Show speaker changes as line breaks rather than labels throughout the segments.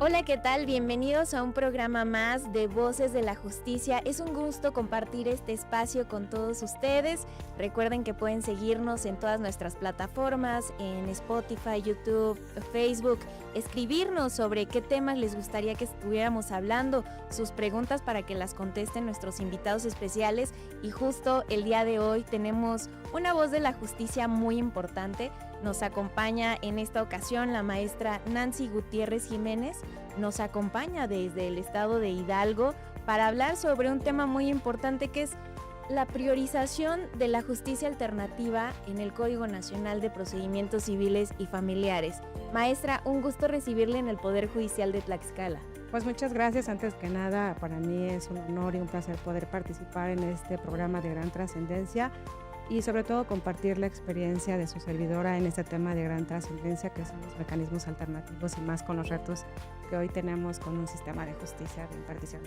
Hola, ¿qué tal? Bienvenidos a un programa más de Voces de la Justicia. Es un gusto compartir este espacio con todos ustedes. Recuerden que pueden seguirnos en todas nuestras plataformas, en Spotify, YouTube, Facebook, escribirnos sobre qué temas les gustaría que estuviéramos hablando, sus preguntas para que las contesten nuestros invitados especiales. Y justo el día de hoy tenemos una voz de la justicia muy importante. Nos acompaña en esta ocasión la maestra Nancy Gutiérrez Jiménez. Nos acompaña desde el estado de Hidalgo para hablar sobre un tema muy importante que es la priorización de la justicia alternativa en el Código Nacional de Procedimientos Civiles y Familiares. Maestra, un gusto recibirle en el Poder Judicial de Tlaxcala.
Pues muchas gracias. Antes que nada, para mí es un honor y un placer poder participar en este programa de gran trascendencia y sobre todo compartir la experiencia de su servidora en este tema de gran trascendencia que son los mecanismos alternativos y más con los retos que hoy tenemos con un sistema de justicia de impartición.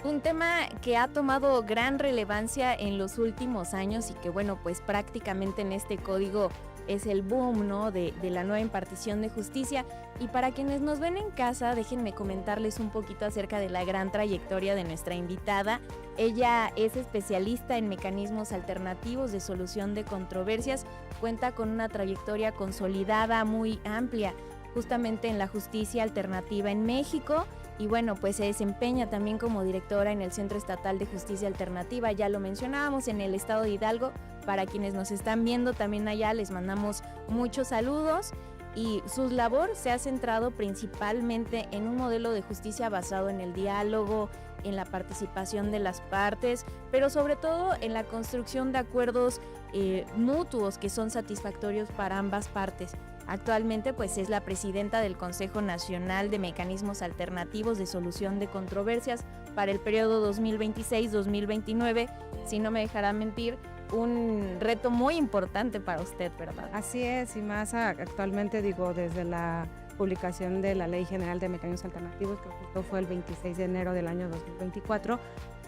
Un tema que ha tomado gran relevancia en los últimos años y que bueno, pues prácticamente en este código es el boom, ¿no?, de la nueva impartición de justicia. Y para quienes nos ven en casa, déjenme comentarles un poquito acerca de la gran trayectoria de nuestra invitada. Ella es especialista en mecanismos alternativos de solución de controversias, cuenta con una trayectoria consolidada muy amplia justamente en la justicia alternativa en México y bueno, pues se desempeña también como directora en el Centro Estatal de Justicia Alternativa, ya lo mencionábamos, en el estado de Hidalgo. Para quienes nos están viendo también allá les mandamos muchos saludos y su labor se ha centrado principalmente en un modelo de justicia basado en el diálogo, en la participación de las partes, pero sobre todo en la construcción de acuerdos mutuos que son satisfactorios para ambas partes. Actualmente pues es la presidenta del Consejo Nacional de Mecanismos Alternativos de Solución de Controversias para el periodo 2026-2029, si no me dejará mentir, un reto muy importante para usted, ¿verdad?
Así es, y más actualmente desde la publicación de la Ley General de Mecanismos Alternativos, que justo fue el 26 de enero del año 2024,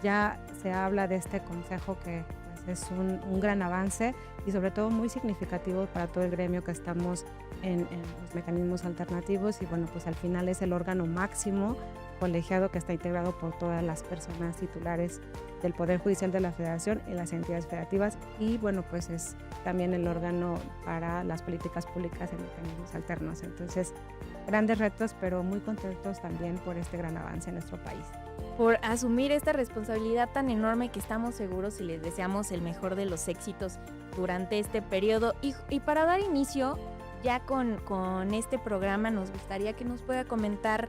ya se habla de este consejo que pues, es un gran avance y sobre todo muy significativo para todo el gremio que estamos en los mecanismos alternativos y bueno, pues al final es el órgano máximo colegiado que está integrado por todas las personas titulares del Poder Judicial de la Federación y las entidades federativas y bueno, pues es también el órgano para las políticas públicas en mecanismos alternos. Entonces, grandes retos, pero muy contentos también por este gran avance en nuestro país.
Por asumir esta responsabilidad tan enorme que estamos seguros y les deseamos el mejor de los éxitos durante este periodo. Y para dar inicio ya con este programa, nos gustaría que nos pueda comentar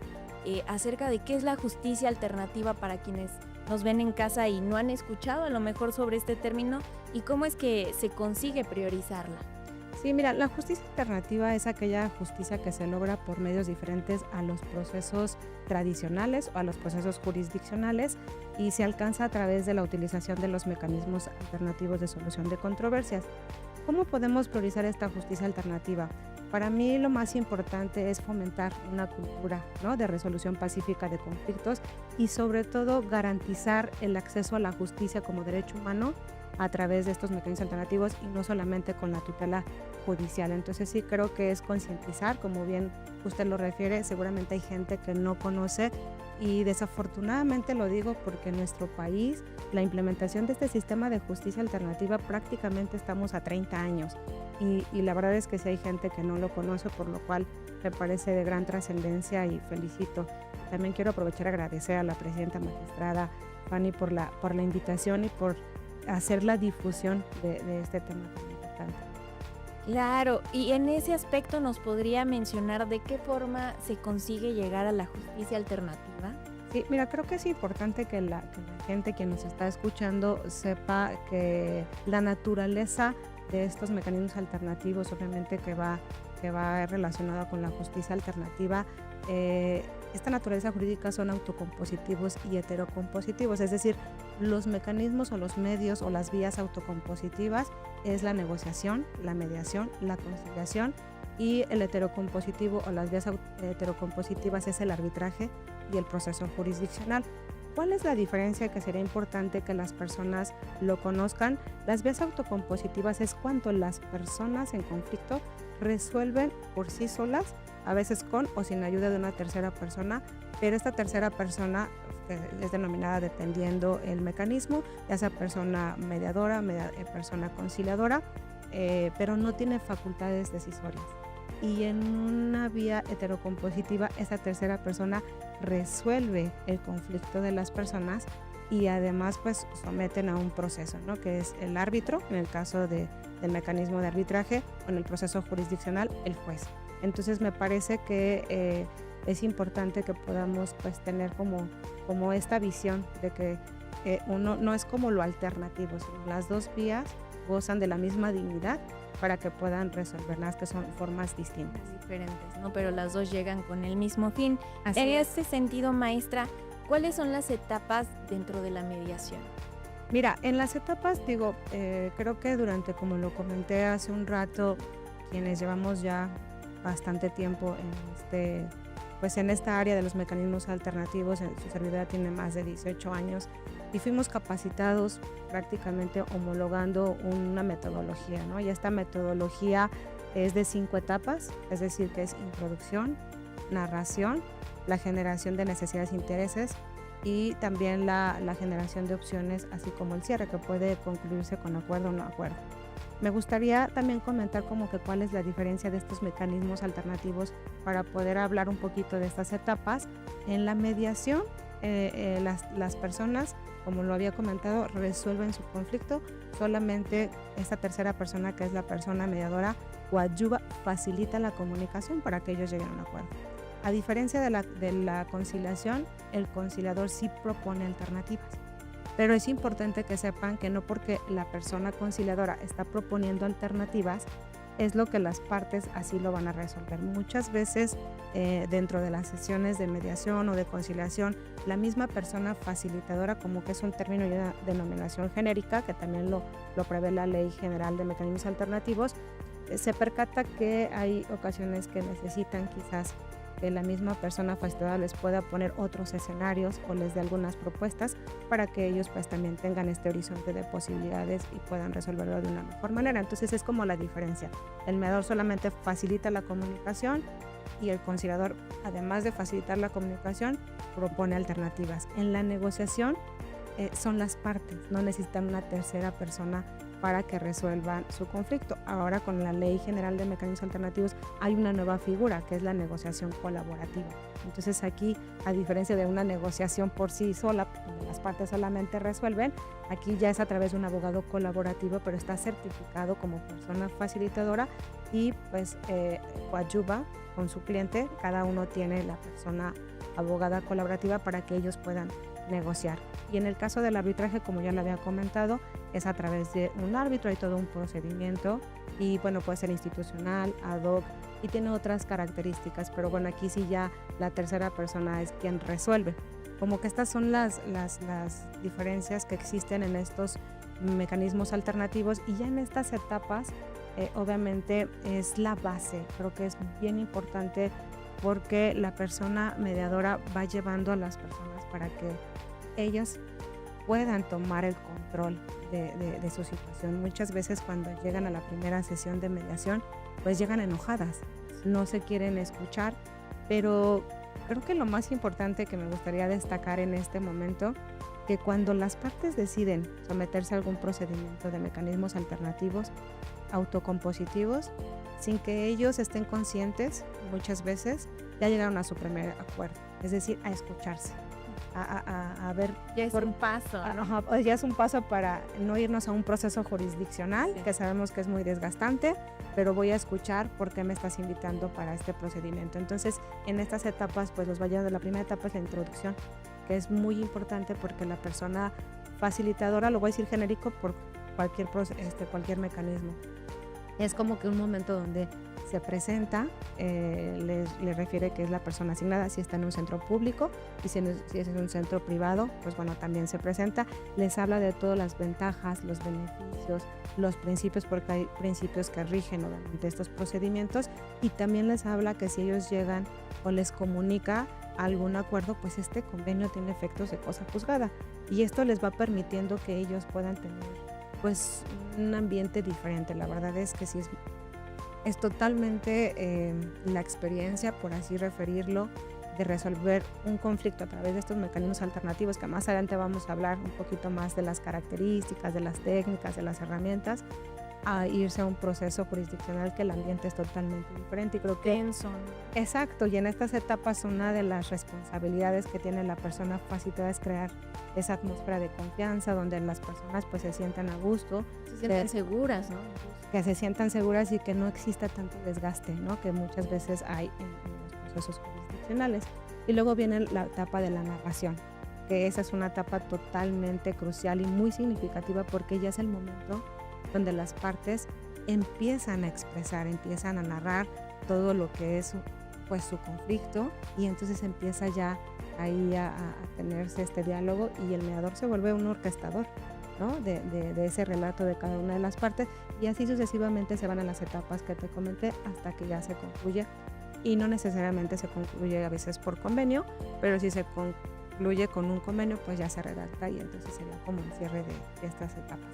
acerca de qué es la justicia alternativa para quienes nos ven en casa y no han escuchado a lo mejor sobre este término y cómo es que se consigue priorizarla.
Sí, mira, la justicia alternativa es aquella justicia que se logra por medios diferentes a los procesos tradicionales o a los procesos jurisdiccionales y se alcanza a través de la utilización de los mecanismos alternativos de solución de controversias. ¿Cómo podemos priorizar esta justicia alternativa? Para mí lo más importante es fomentar una cultura, ¿no?, de resolución pacífica de conflictos y sobre todo garantizar el acceso a la justicia como derecho humano a través de estos mecanismos alternativos y no solamente con la tutela judicial. Entonces sí creo que es concientizar, como bien usted lo refiere, seguramente hay gente que no conoce y desafortunadamente lo digo porque en nuestro país la implementación de este sistema de justicia alternativa prácticamente estamos a 30 años y la verdad es que sí hay gente que no lo conoce, por lo cual me parece de gran trascendencia y felicito. También quiero aprovechar y agradecer a la presidenta magistrada Fanny por la invitación y por hacer la difusión de este tema tan importante.
Claro, y en ese aspecto nos podría mencionar de qué forma se consigue llegar a la justicia alternativa.
Sí, mira, creo que es importante que la gente que nos está escuchando sepa que la naturaleza de estos mecanismos alternativos, obviamente que va relacionada con la justicia alternativa, esta naturaleza jurídica son autocompositivos y heterocompositivos, es decir, los mecanismos o los medios o las vías autocompositivas es la negociación, la mediación, la conciliación y el heterocompositivo o las vías heterocompositivas es el arbitraje y el proceso jurisdiccional. ¿Cuál es la diferencia que sería importante que las personas lo conozcan? Las vías autocompositivas es cuando las personas en conflicto resuelven por sí solas a veces con o sin ayuda de una tercera persona, pero esta tercera persona es denominada dependiendo el mecanismo, ya sea persona mediadora, persona conciliadora, pero no tiene facultades decisorias. Y en una vía heterocompositiva, esa tercera persona resuelve el conflicto de las personas y además pues someten a un proceso, ¿no? Que es el árbitro, en el caso del mecanismo de arbitraje, o en el proceso jurisdiccional, el juez. Entonces me parece que es importante que podamos pues tener como esta visión de que uno no es como lo alternativo, sino las dos vías gozan de la misma dignidad para que puedan resolverlas, que son formas distintas.
Diferentes, ¿no? Pero las dos llegan con el mismo fin.
Así
En
es.
este sentido, maestra, ¿cuáles son las etapas dentro de la mediación?
Mira, en las etapas, creo que durante, como lo comenté hace un rato, quienes llevamos ya bastante tiempo en esta área de los mecanismos alternativos, su servidora tiene más de 18 años y fuimos capacitados prácticamente homologando una metodología, ¿no? Y esta metodología es de 5 etapas, es decir, que es introducción, narración, la generación de necesidades e intereses y también la generación de opciones, así como el cierre, que puede concluirse con acuerdo o no acuerdo. Me gustaría también comentar como que cuál es la diferencia de estos mecanismos alternativos para poder hablar un poquito de estas etapas. En la mediación, las personas, como lo había comentado, resuelven su conflicto. Solamente esta tercera persona, que es la persona mediadora, coadyuva, facilita la comunicación para que ellos lleguen a un acuerdo. A diferencia de la conciliación, el conciliador sí propone alternativas. Pero es importante que sepan que no porque la persona conciliadora está proponiendo alternativas es lo que las partes así lo van a resolver. Muchas veces dentro de las sesiones de mediación o de conciliación, la misma persona facilitadora, como que es un término y una denominación genérica, que también lo prevé la Ley General de Mecanismos Alternativos, se percata que hay ocasiones que necesitan quizás que la misma persona facilitadora les pueda poner otros escenarios o les dé algunas propuestas para que ellos pues también tengan este horizonte de posibilidades y puedan resolverlo de una mejor manera. Entonces es como la diferencia. El mediador solamente facilita la comunicación y el conciliador, además de facilitar la comunicación, propone alternativas. En la negociación son las partes, no necesitan una tercera persona para que resuelvan su conflicto. Ahora con la Ley General de Mecanismos Alternativos hay una nueva figura que es la negociación colaborativa. Entonces aquí, a diferencia de una negociación por sí sola, donde las partes solamente resuelven, aquí ya es a través de un abogado colaborativo, pero está certificado como persona facilitadora y pues coadyuva con su cliente. Cada uno tiene la persona abogada colaborativa para que ellos puedan negociar. Y en el caso del arbitraje, como ya lo había comentado, es a través de un árbitro, hay todo un procedimiento y bueno, puede ser institucional, ad hoc y tiene otras características, pero bueno, aquí sí ya la tercera persona es quien resuelve. Como que estas son las diferencias que existen en estos mecanismos alternativos y ya en estas etapas obviamente es la base. Creo que es bien importante porque la persona mediadora va llevando a las personas para que ellas puedan tomar el control de su situación. Muchas veces cuando llegan a la primera sesión de mediación, pues llegan enojadas, no se quieren escuchar, pero creo que lo más importante que me gustaría destacar en este momento, que cuando las partes deciden someterse a algún procedimiento de mecanismos alternativos, autocompositivos, sin que ellos estén conscientes, muchas veces ya llegaron a su primer acuerdo, es decir, a escucharse. A ver,
ya es un paso.
Ya es un paso para no irnos a un proceso jurisdiccional, sí, que sabemos que es muy desgastante, pero voy a escuchar por qué me estás invitando para este procedimiento. Entonces, en estas etapas, pues los vayan de la primera etapa es la introducción, que es muy importante porque la persona facilitadora, lo voy a decir genérico por cualquier mecanismo, es como que un momento donde se presenta, le refiere que es la persona asignada si está en un centro público y si es en un centro privado, pues bueno, también se presenta, les habla de todas las ventajas, los beneficios, los principios, porque hay principios que rigen obviamente estos procedimientos y también les habla que si ellos llegan o les comunica algún acuerdo, pues este convenio tiene efectos de cosa juzgada y esto les va permitiendo que ellos puedan tener pues un ambiente diferente. La verdad es que sí es Es totalmente la experiencia, por así referirlo, de resolver un conflicto a través de estos mecanismos alternativos, que más adelante vamos a hablar un poquito más de las características, de las técnicas, de las herramientas, a irse a un proceso jurisdiccional que el ambiente es totalmente diferente. Y creo que
Tenso, ¿no?
exacto, y en estas etapas una de las responsabilidades que tiene la persona facilitada es crear esa atmósfera de confianza donde las personas pues se sientan a gusto,
Se sienten seguras, ¿no? Incluso.
que se sientan seguras y que no exista tanto desgaste, ¿no? Que muchas veces hay en los procesos jurisdiccionales. Y luego viene la etapa de la narración, que esa es una etapa totalmente crucial y muy significativa porque ya es el momento donde las partes empiezan a expresar, empiezan a narrar todo lo que es pues su conflicto, y entonces empieza ya ahí a tenerse este diálogo y el mediador se vuelve un orquestador, ¿no? de ese relato de cada una de las partes, y así sucesivamente se van a las etapas que te comenté hasta que ya se concluye, y no necesariamente se concluye a veces por convenio, pero si se concluye con un convenio pues ya se redacta y entonces sería como el cierre de estas etapas.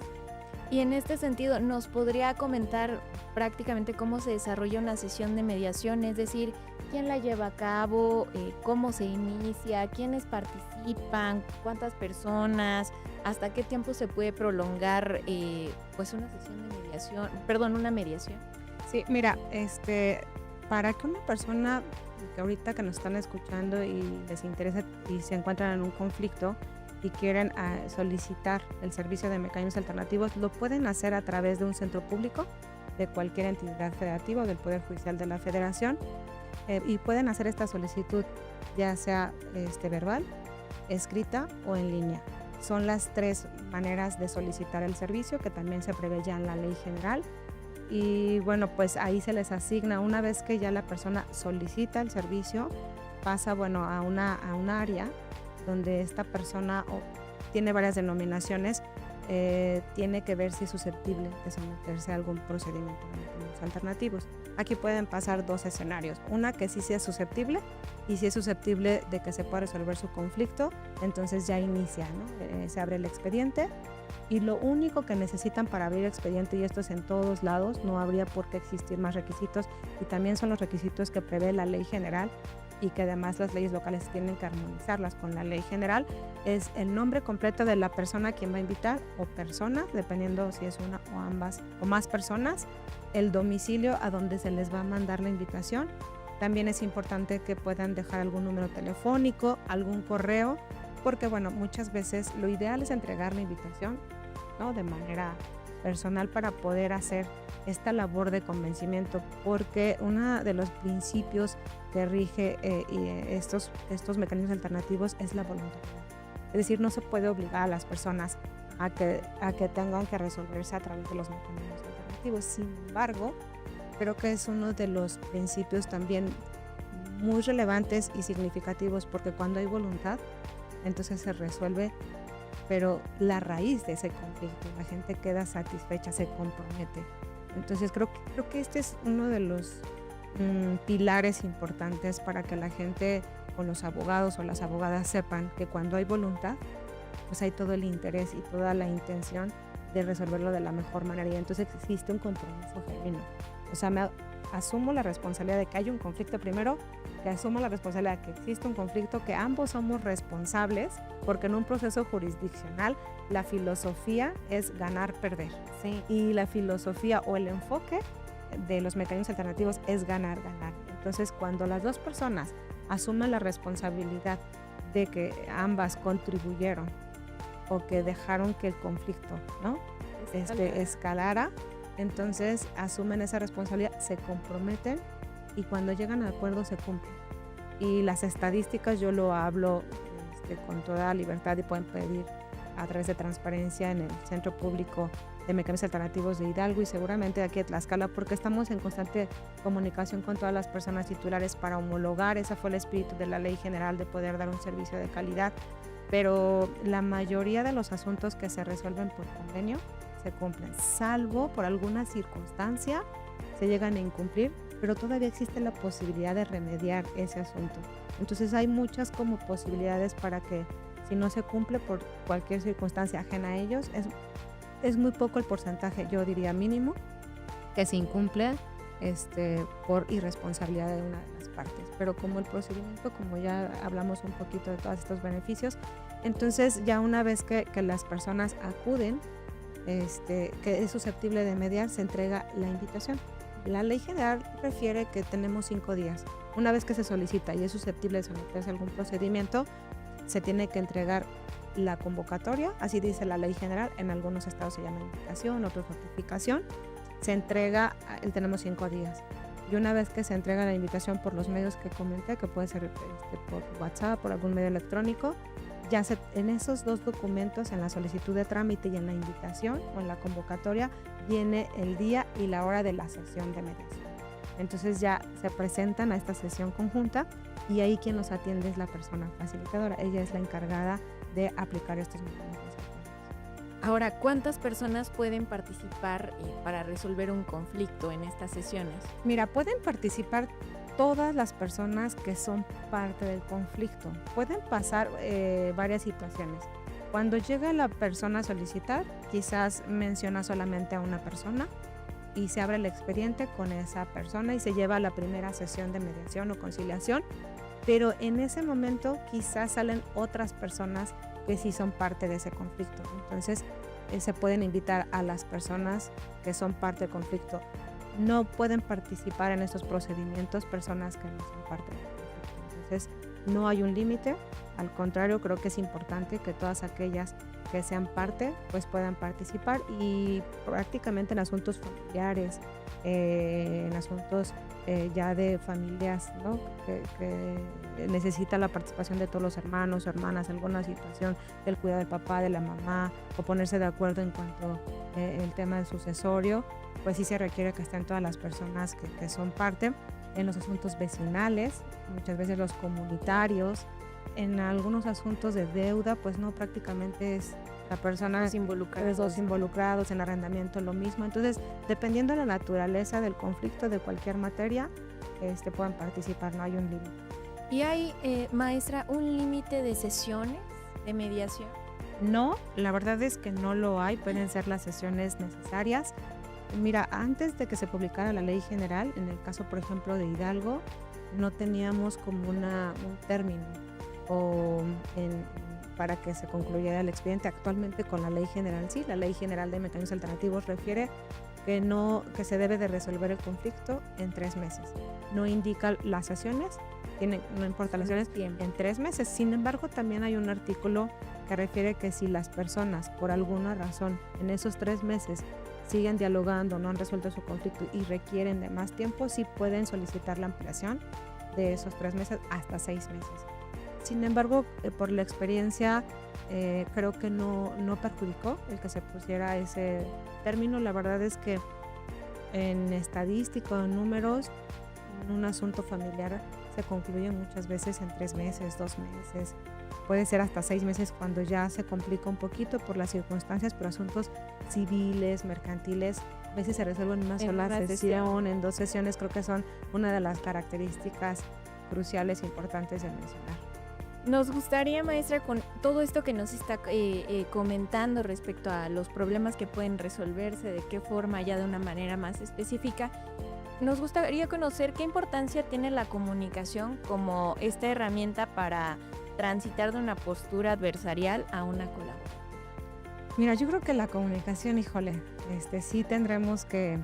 Y en este sentido, ¿nos podría comentar prácticamente cómo se desarrolla una sesión de mediación? Es decir, ¿quién la lleva a cabo? ¿Cómo se inicia? ¿Quiénes participan? ¿Cuántas personas? ¿Hasta qué tiempo se puede prolongar pues una sesión de mediación? Perdón, una mediación.
Sí, mira, para que una persona que ahorita que nos están escuchando y les interesa y se encuentran en un conflicto y quieren solicitar el servicio de mecanismos alternativos, lo pueden hacer a través de un centro público de cualquier entidad federativa o del Poder Judicial de la Federación, y pueden hacer esta solicitud ya sea verbal, escrita o en línea. Son las 3 maneras de solicitar el servicio que también se prevé ya en la Ley General. Y bueno, pues ahí se les asigna, una vez que ya la persona solicita el servicio, pasa a una área donde esta persona tiene varias denominaciones, tiene que ver si es susceptible de someterse a algún procedimiento de mecanismos alternativos. Aquí pueden pasar 2 escenarios, una que sí sea susceptible, y si es susceptible de que se pueda resolver su conflicto, entonces ya inicia, ¿no? Se abre el expediente, y lo único que necesitan para abrir expediente, y esto es en todos lados, no habría por qué existir más requisitos, y también son los requisitos que prevé la Ley General, y que además las leyes locales tienen que armonizarlas con la Ley General, es el nombre completo de la persona a quien va a invitar o persona, dependiendo si es una o ambas o más personas, el domicilio a donde se les va a mandar la invitación. También es importante que puedan dejar algún número telefónico, algún correo, porque muchas veces lo ideal es entregar la invitación, ¿no? De manera personal para poder hacer esta labor de convencimiento, porque uno de los principios que rige estos mecanismos alternativos es la voluntad. Es decir, no se puede obligar a las personas a que tengan que resolverse a través de los mecanismos alternativos. Sin embargo, creo que es uno de los principios también muy relevantes y significativos, porque cuando hay voluntad, entonces se resuelve, pero la raíz de ese conflicto, la gente queda satisfecha, se compromete. Entonces creo que este es uno de los pilares importantes para que la gente o los abogados o las abogadas sepan que cuando hay voluntad, pues hay todo el interés y toda la intención de resolverlo de la mejor manera, y entonces existe un compromiso genuino. O sea, asumo la responsabilidad de que hay un conflicto primero, que asumo la responsabilidad de que existe un conflicto, que ambos somos responsables, porque en un proceso jurisdiccional la filosofía es ganar-perder, ¿sí? Y la filosofía o el enfoque de los mecanismos alternativos es ganar-ganar. Entonces, cuando las 2 personas asumen la responsabilidad de que ambas contribuyeron o que dejaron que el conflicto, ¿no? escalara, entonces asumen esa responsabilidad, se comprometen, y cuando llegan a acuerdo se cumplen. Y las estadísticas yo lo hablo con toda libertad, y pueden pedir a través de transparencia en el Centro Público de Mecanismos Alternativos de Hidalgo, y seguramente aquí en Tlaxcala, porque estamos en constante comunicación con todas las personas titulares para homologar. Ese fue el espíritu de la Ley General, de poder dar un servicio de calidad, pero la mayoría de los asuntos que se resuelven por convenio se cumplen, salvo por alguna circunstancia se llegan a incumplir, pero todavía existe la posibilidad de remediar ese asunto. Entonces hay muchas como posibilidades para que, si no se cumple por cualquier circunstancia ajena a ellos, es muy poco el porcentaje, yo diría mínimo, que se incumple por irresponsabilidad de una de las partes. Pero como el procedimiento, como ya hablamos un poquito de todos estos beneficios, entonces ya una vez que las personas acuden, que es susceptible de mediar, se entrega la invitación. La ley general refiere que tenemos 5 días. Una vez que se solicita y es susceptible de someterse a algún procedimiento, se tiene que entregar la convocatoria, así dice la ley general. En algunos estados se llama invitación, otros notificación. Se entrega, tenemos 5 días. Y una vez que se entrega la invitación por los medios que comenté, que puede ser por WhatsApp, por algún medio electrónico, ya en esos 2 documentos, en la solicitud de trámite y en la invitación o en la convocatoria, viene el día y la hora de la sesión de mediación. Entonces ya se presentan a esta sesión conjunta y ahí quien los atiende es la persona facilitadora. Ella es la encargada de aplicar estos mecanismos.
Ahora, ¿cuántas personas pueden participar para resolver un conflicto en estas sesiones?
Mira, pueden participar todas las personas que son parte del conflicto. Pueden pasar varias situaciones. Cuando llega la persona a solicitar, quizás menciona solamente a una persona y se abre el expediente con esa persona y se lleva a la primera sesión de mediación o conciliación, pero en ese momento quizás salen otras personas que sí son parte de ese conflicto. Entonces se pueden invitar a las personas que son parte del conflicto. No pueden participar en estos procedimientos personas que no son parte del conflicto. Entonces no hay un límite, al contrario, creo que es importante que todas aquellas que sean parte pues puedan participar, y prácticamente en asuntos familiares, en asuntos ya de familias, ¿no? que necesita la participación de todos los hermanos o hermanas, alguna situación del cuidado del papá, de la mamá, o ponerse de acuerdo en cuanto el tema del sucesorio, pues sí se requiere que estén todas las personas que son parte. En los asuntos vecinales, muchas veces los comunitarios, en algunos asuntos de deuda, pues no, prácticamente es la persona, los dos involucrados, en arrendamiento lo mismo. Entonces, dependiendo de la naturaleza del conflicto de cualquier materia, pueden participar, no hay un límite.
¿Y hay, maestra, un límite de sesiones de mediación?
No, la verdad es que no lo hay, pueden ser las sesiones necesarias. Mira, antes de que se publicara la ley general, en el caso, por ejemplo, de Hidalgo, no teníamos como un término para que se concluyera el expediente. Actualmente con la ley general sí, la ley general de mecanismos alternativos refiere que se debe de resolver el conflicto en 3 meses. No indica las sesiones, no importa las sesiones, en 3 meses. Sin embargo, también hay un artículo que refiere que si las personas por alguna razón en esos 3 meses siguen dialogando, no han resuelto su conflicto y requieren de más tiempo, sí pueden solicitar la ampliación de esos 3 meses hasta 6 meses. Sin embargo, por la experiencia, creo que no perjudicó el que se pusiera ese término. La verdad es que en estadística, en números, un asunto familiar se concluye muchas veces en 3 meses, 2 meses, puede ser hasta 6 meses cuando ya se complica un poquito por las circunstancias, pero asuntos civiles, mercantiles, a veces se resuelven en una sola sesión, en 2 sesiones. Creo que son una de las características cruciales e importantes de mencionar.
Nos gustaría, maestra, con todo esto que nos está comentando respecto a los problemas que pueden resolverse, de qué forma, ya de una manera más específica, nos gustaría conocer qué importancia tiene la comunicación como esta herramienta para transitar de una postura adversarial a una colaborativa.
Mira, yo creo que la comunicación, híjole, sí tendremos que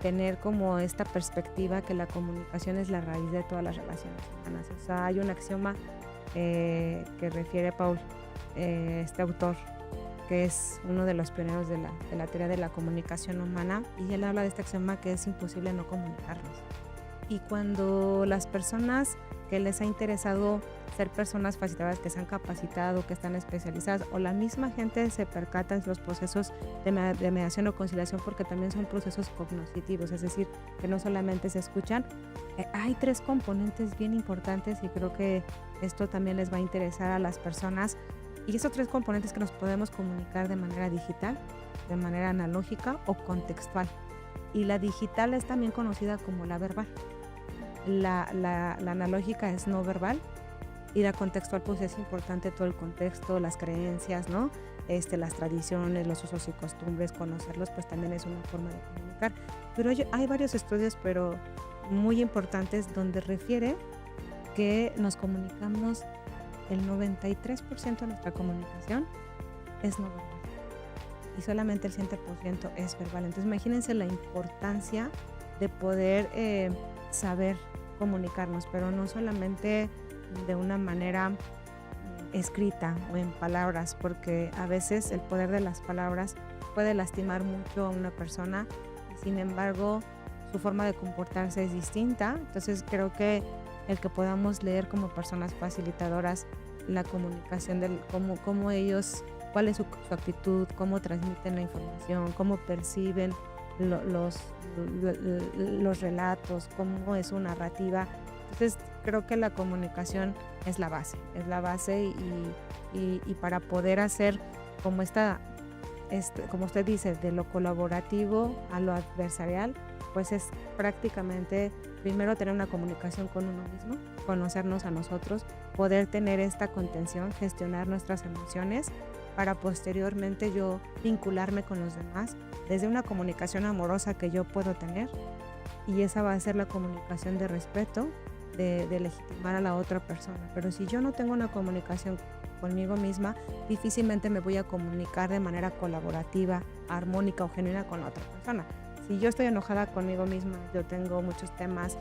tener como esta perspectiva que la comunicación es la raíz de todas las relaciones humanas. O sea, hay un axioma que refiere Paul, este autor, que es uno de los pioneros de la teoría de la comunicación humana, y él habla de este axioma que es imposible no comunicarnos. Y cuando las personas que les ha interesado ser personas facilitadoras, que se han capacitado, que están especializadas, o la misma gente se percata en los procesos de mediación o conciliación, porque también son procesos cognitivos, es decir, que no solamente se escuchan. Hay 3 componentes bien importantes, y creo que esto también les va a interesar a las personas, y esos 3 componentes que nos podemos comunicar de manera digital, de manera analógica o contextual. Y la digital es también conocida como la verbal. La analógica es no verbal, y la contextual pues es importante todo el contexto, las creencias, ¿no? las tradiciones, los usos y costumbres, conocerlos, pues también es una forma de comunicar. Pero hay varios estudios, pero muy importantes, donde refiere que nos comunicamos, el 93% de nuestra comunicación es no verbal y solamente el 7% es verbal. Entonces imagínense la importancia de poder saber comunicarnos, pero no solamente de una manera escrita o en palabras, porque a veces el poder de las palabras puede lastimar mucho a una persona y sin embargo su forma de comportarse es distinta. Entonces creo que el que podamos leer como personas facilitadoras la comunicación del cómo ellos, cuál es su actitud, cómo transmiten la información, cómo perciben los relatos, cómo es su narrativa. Entonces creo que la comunicación es la base y para poder hacer como como usted dice, de lo colaborativo a lo adversarial, pues es prácticamente primero tener una comunicación con uno mismo, conocernos a nosotros, poder tener esta contención, gestionar nuestras emociones para posteriormente yo vincularme con los demás desde una comunicación amorosa que yo puedo tener, y esa va a ser la comunicación de respeto, de legitimar a la otra persona. Pero si yo no tengo una comunicación conmigo misma, difícilmente me voy a comunicar de manera colaborativa, armónica o genuina con la otra persona. Si yo estoy enojada conmigo misma, yo tengo muchos temas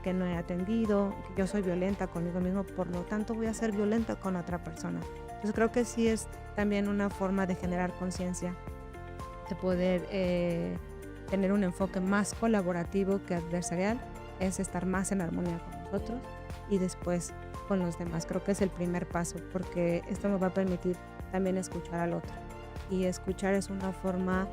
que no he atendido, yo soy violenta conmigo mismo, por lo tanto voy a ser violenta con otra persona. Entonces creo que sí es también una forma de generar conciencia, de poder tener un enfoque más colaborativo que adversarial, es estar más en armonía con nosotros y después con los demás. Creo que es el primer paso, porque esto me va a permitir también escuchar al otro, y escuchar es una forma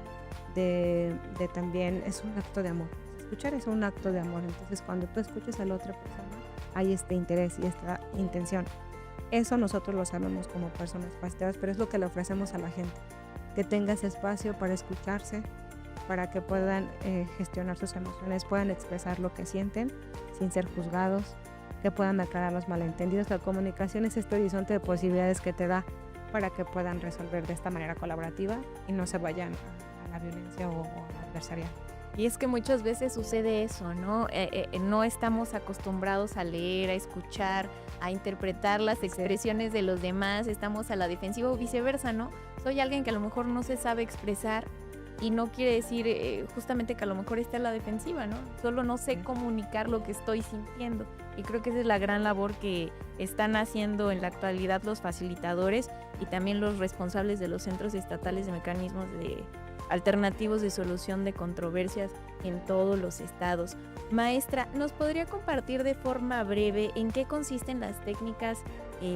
de también, es un acto de amor. Escuchar es un acto de amor. Entonces cuando tú escuchas a la otra persona hay este interés y esta intención. Eso nosotros lo sabemos como personas facilitadoras, pero es lo que le ofrecemos a la gente, que tenga ese espacio para escucharse, para que puedan gestionar sus emociones, puedan expresar lo que sienten sin ser juzgados, que puedan aclarar los malentendidos. La comunicación es este horizonte de posibilidades que te da para que puedan resolver de esta manera colaborativa y no se vayan a la violencia o adversarial.
Y es que muchas veces sucede eso, ¿no? No estamos acostumbrados a leer, a escuchar, a interpretar las expresiones de los demás, estamos a la defensiva o viceversa, ¿no? Soy alguien que a lo mejor no se sabe expresar y no quiere decir justamente que a lo mejor esté a la defensiva, ¿no? Solo no sé comunicar lo que estoy sintiendo. Y creo que esa es la gran labor que están haciendo en la actualidad los facilitadores y también los responsables de los centros estatales de mecanismos alternativos de solución de controversias en todos los estados. Maestra, ¿nos podría compartir de forma breve en qué consisten las técnicas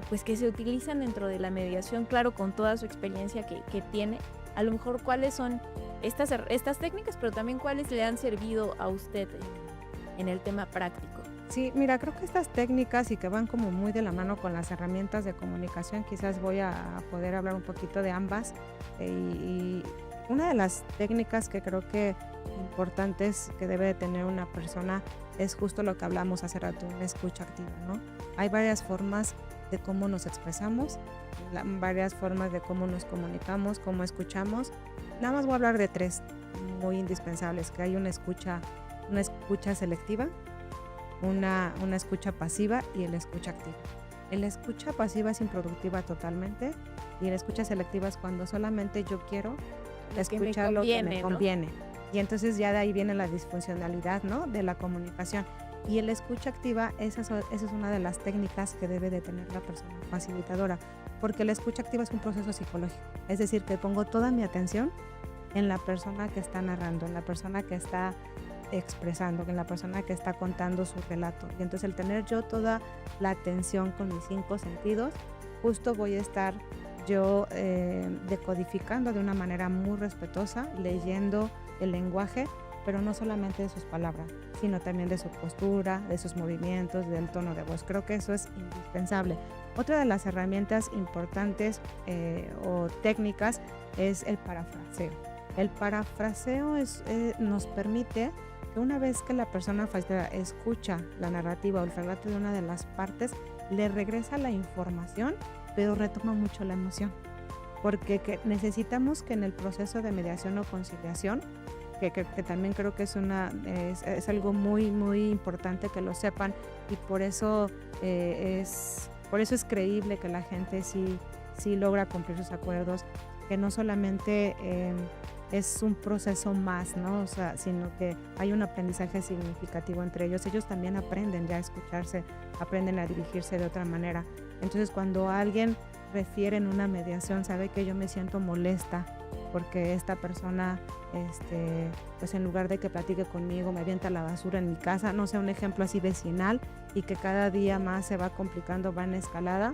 pues que se utilizan dentro de la mediación? Claro, con toda su experiencia que tiene, a lo mejor cuáles son estas técnicas, pero también cuáles le han servido a usted en el tema práctico.
Sí, mira, creo que estas técnicas y que van como muy de la mano con las herramientas de comunicación, quizás voy a poder hablar un poquito de ambas. Y una de las técnicas que creo que importantes que debe de tener una persona es justo lo que hablamos hace rato, una escucha activa, ¿no? Hay varias formas de cómo nos expresamos, varias formas de cómo nos comunicamos, cómo escuchamos. Nada más voy a hablar de tres muy indispensables, que hay una escucha selectiva, una escucha pasiva y el escucha activa. La escucha pasiva es improductiva totalmente, y la escucha selectiva es cuando solamente yo quiero escuchar lo que me conviene, ¿no? Y entonces ya de ahí viene la disfuncionalidad, ¿no?, de la comunicación. Y el escucha activa, esa es una de las técnicas que debe de tener la persona facilitadora, porque la escucha activa es un proceso psicológico, es decir, que pongo toda mi atención en la persona que está narrando, en la persona que está expresando, en la persona que está contando su relato. Y entonces el tener yo toda la atención con mis 5 sentidos, justo voy a estar yo decodificando de una manera muy respetuosa, leyendo el lenguaje, pero no solamente de sus palabras, sino también de su postura, de sus movimientos, del tono de voz. Creo que eso es indispensable. Otra de las herramientas importantes o técnicas es el parafraseo. El parafraseo nos permite que una vez que la persona facilitadora escucha la narrativa o el relato de una de las partes, le regresa la información, pero retoma mucho la emoción. porque necesitamos que en el proceso de mediación o conciliación, que también creo que es algo muy, muy importante que lo sepan, y por eso es creíble que la gente sí logra cumplir sus acuerdos, que no solamente es un proceso más, ¿no? O sea, sino que hay un aprendizaje significativo entre ellos. Ellos también aprenden ya a escucharse, aprenden a dirigirse de otra manera. Entonces, cuando alguien refiere en una mediación, sabe que yo me siento molesta porque esta persona, pues en lugar de que platique conmigo, me avienta la basura en mi casa, no sé, un ejemplo así vecinal, y que cada día más se va complicando, va en escalada.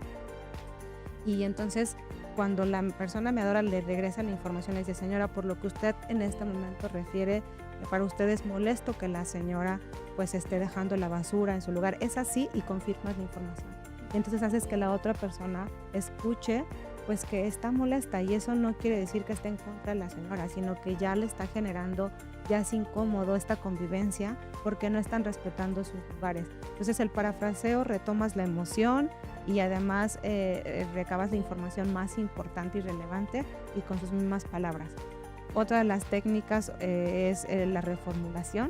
Y entonces, cuando la persona mediadora le regresa la información, le dice: señora, por lo que usted en este momento refiere, para usted es molesto que la señora pues esté dejando la basura en su lugar. Es así, y confirmas la información. Entonces haces que la otra persona escuche pues que está molesta, y eso no quiere decir que esté en contra de la señora, sino que ya le está generando, ya es incómodo esta convivencia porque no están respetando sus lugares. Entonces el parafraseo, retomas la emoción y además recabas la información más importante y relevante y con sus mismas palabras. Otra de las técnicas es la reformulación.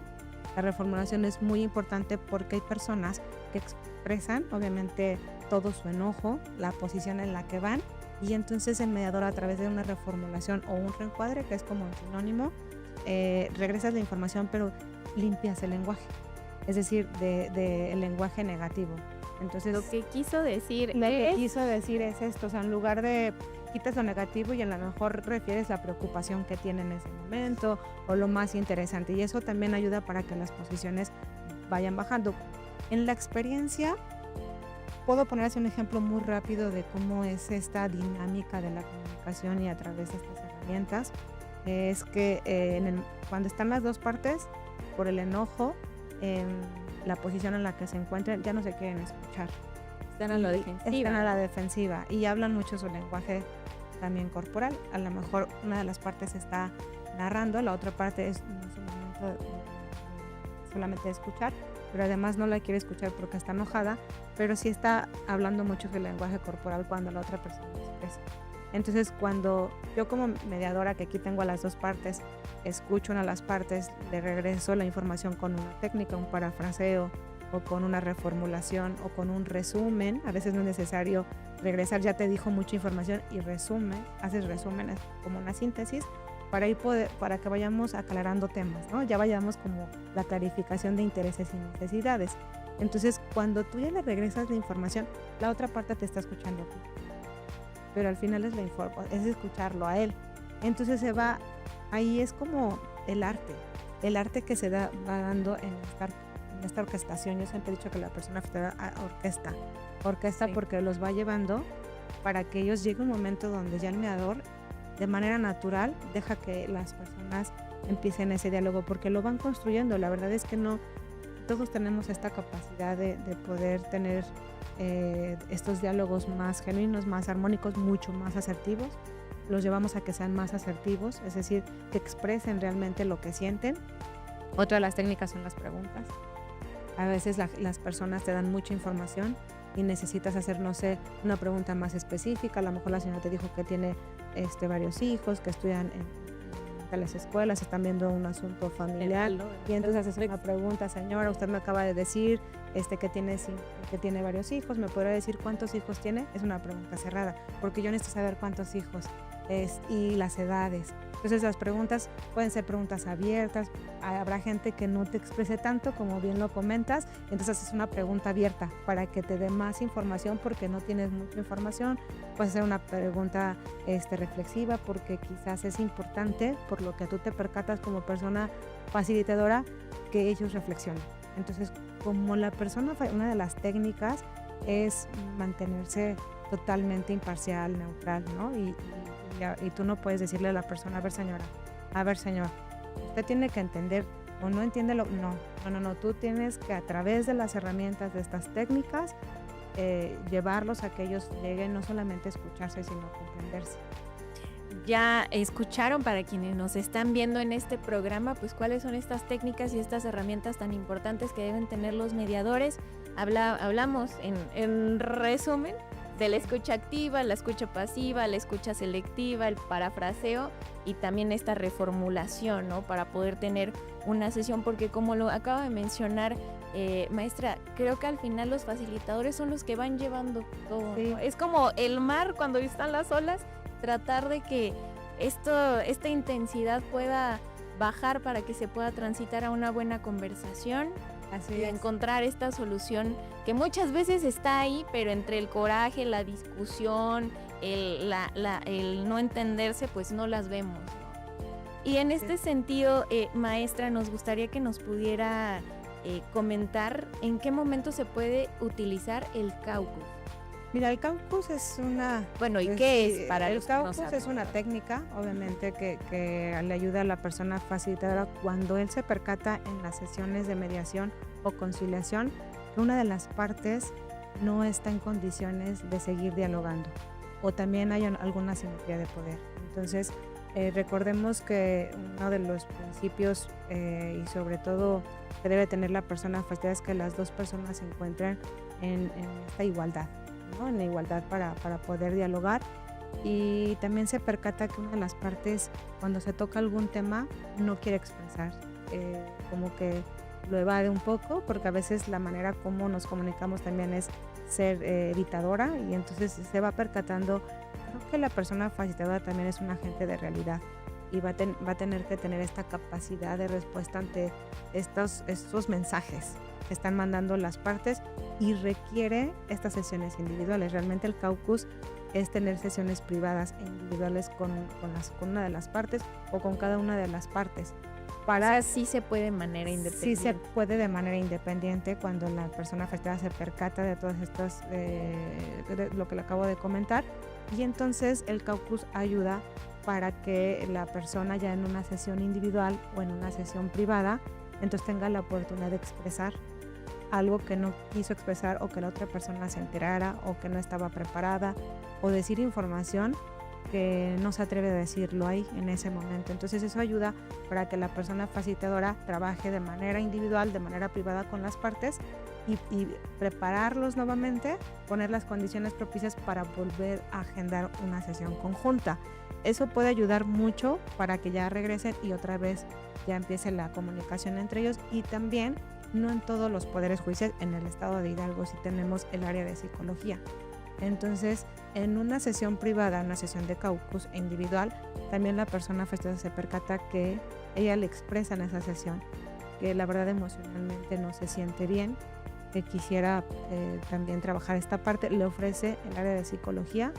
La reformulación es muy importante porque hay personas que expresan obviamente todo su enojo, la posición en la que van, y entonces el mediador, a través de una reformulación o un reencuadre, que es como un sinónimo, regresas la información pero limpias el lenguaje, es decir, el lenguaje negativo. Entonces,
lo que quiso decir
es esto, o sea, en lugar de quitas lo negativo y a lo mejor refieres la preocupación que tiene en ese momento o lo más interesante, y eso también ayuda para que las posiciones vayan bajando. En la experiencia, puedo poner así un ejemplo muy rápido de cómo es esta dinámica de la comunicación y a través de estas herramientas. Es que cuando están las dos partes, por el enojo, la posición en la que se encuentran, ya no se quieren escuchar.
Están a la
defensiva y hablan mucho su lenguaje también corporal. A lo mejor una de las partes está narrando, la otra parte es solamente escuchar, pero además no la quiere escuchar porque está enojada, pero sí está hablando mucho del lenguaje corporal cuando la otra persona expresa. Entonces, cuando yo como mediadora, que aquí tengo a las dos partes, escucho una de las partes, le regreso la información con una técnica, un parafraseo, o con una reformulación, o con un resumen. A veces no es necesario regresar, ya te dijo mucha información y haces resúmenes como una síntesis para que vayamos aclarando temas, ¿no? Ya vayamos como la clarificación de intereses y necesidades. Entonces, cuando tú ya le regresas la información, la otra parte te está escuchando a ti, pero al final es escucharlo a él. Entonces ahí es como el arte que se va dando en esta orquestación. Yo siempre he dicho que la persona orquesta sí, porque los va llevando para que ellos llegue un momento donde ya el mediador, de manera natural, deja que las personas empiecen ese diálogo, porque lo van construyendo. La verdad es que no todos tenemos esta capacidad de poder tener estos diálogos más genuinos, más armónicos, mucho más asertivos. Los llevamos a que sean más asertivos, es decir, que expresen realmente lo que sienten. Otra de las técnicas son las preguntas. A veces las personas te dan mucha información y necesitas hacer, no sé, una pregunta más específica. A lo mejor la señora te dijo que tiene varios hijos, que estudian en las escuelas, están viendo un asunto familiar, y entonces haces una pregunta: señora, usted me acaba de decir que tiene varios hijos, ¿me podrá decir cuántos hijos tiene? Es una pregunta cerrada, porque yo necesito saber cuántos hijos y las edades. Entonces las preguntas pueden ser preguntas abiertas. Habrá gente que no te exprese tanto, como bien lo comentas, entonces es una pregunta abierta para que te dé más información porque no tienes mucha información. Puede ser una pregunta reflexiva, porque quizás es importante, por lo que tú te percatas como persona facilitadora, que ellos reflexionen. Entonces, como la persona, una de las técnicas es mantenerse totalmente imparcial, neutral, ¿no? Y tú no puedes decirle a la persona: a ver señor, usted tiene que entender, o no entiende no, tú tienes que, a través de las herramientas de estas técnicas, llevarlos a que ellos lleguen no solamente a escucharse, sino a comprenderse.
Ya escucharon, para quienes nos están viendo en este programa, pues cuáles son estas técnicas y estas herramientas tan importantes que deben tener los mediadores. Hablamos en resumen de la escucha activa, la escucha pasiva, la escucha selectiva, el parafraseo y también esta reformulación, ¿no? Para poder tener una sesión, porque como lo acaba de mencionar, maestra, creo que al final los facilitadores son los que van llevando todo,
Sí.
¿no? Es como el mar cuando están las olas, tratar de que esta intensidad pueda bajar para que se pueda transitar a una buena conversación
Así
y
es.
encontrar esta solución que muchas veces está ahí, pero entre el coraje, la discusión, el no entenderse, pues no las vemos, ¿no? Y en este sentido, maestra, nos gustaría que nos pudiera comentar en qué momento se puede utilizar el caucus.
Mira, el caucus es una...
Bueno, ¿y qué es para
el
los que no
caucus
saben?
es una técnica, obviamente, que le ayuda a la persona facilitadora cuando él se percata en las sesiones de mediación o conciliación que una de las partes no está en condiciones de seguir dialogando o también hay alguna asimetría de poder. Entonces, recordemos que uno de los principios y sobre todo que debe tener la persona facilitada es que las dos personas se encuentren en esta igualdad, ¿no? En la igualdad para poder dialogar, y también se percata que una de las partes cuando se toca algún tema no quiere expresar, como que lo evade un poco porque a veces la manera como nos comunicamos también es ser evitadora, y entonces se va percatando. Creo que la persona facilitadora también es un agente de realidad y va a tener que tener esta capacidad de respuesta ante estos mensajes que están mandando las partes, y requiere estas sesiones individuales. Realmente el caucus es tener sesiones privadas e individuales con una de las partes o con cada una de las partes.
O sea, sí se puede de manera
Sí
independiente.
se puede de manera independiente cuando la persona afectada se percata de todas estas, de lo que le acabo de comentar, y entonces el caucus ayuda para que la persona ya en una sesión individual o en una sesión privada entonces tenga la oportunidad de expresar algo que no quiso expresar, o que la otra persona se enterara, o que no estaba preparada, o decir información que no se atreve a decirlo ahí en ese momento. Entonces eso ayuda para que la persona facilitadora trabaje de manera individual, de manera privada con las partes, y prepararlos nuevamente, poner las condiciones propicias para volver a agendar una sesión conjunta. Eso puede ayudar mucho para que ya regresen y otra vez ya empiece la comunicación entre ellos. Y también no en todos los poderes judiciales, en el estado de Hidalgo sí tenemos el área de psicología. Entonces, en una sesión privada, una sesión de caucus individual, también la persona afectada se percata que ella le expresa en esa sesión que la verdad emocionalmente no se siente bien, que quisiera también trabajar esta parte, le ofrece el área de psicología,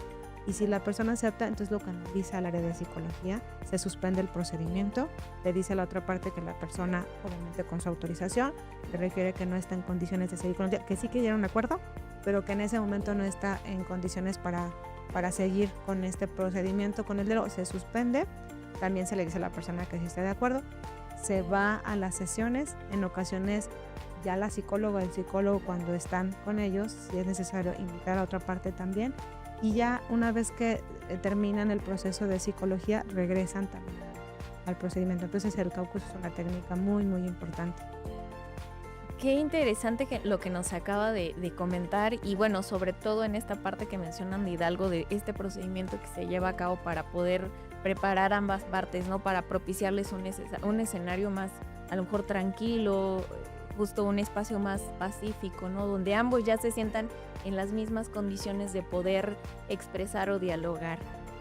y si la persona acepta, entonces lo canaliza al área de psicología, se suspende el procedimiento, le dice a la otra parte que la persona, obviamente con su autorización, le refiere que no está en condiciones de seguir con el diálogo, que sí que llegaron a un acuerdo, pero que en ese momento no está en condiciones para seguir con este procedimiento, con el diálogo, se suspende. También se le dice a la persona que sí está de acuerdo, se va a las sesiones. En ocasiones ya la psicóloga, el psicólogo, cuando están con ellos, si es necesario invitar a otra parte también, y ya una vez que terminan el proceso de psicología, regresan también al procedimiento. Entonces el caucus es una técnica muy, muy importante.
Qué interesante lo que nos acaba de comentar, y bueno, sobre todo en esta parte que mencionan de Hidalgo, de este procedimiento que se lleva a cabo para poder preparar ambas partes, ¿no? Para propiciarles un escenario más, a lo mejor tranquilo, justo un espacio más pacífico, ¿no? Donde ambos ya se sientan en las mismas condiciones de poder expresar o dialogar.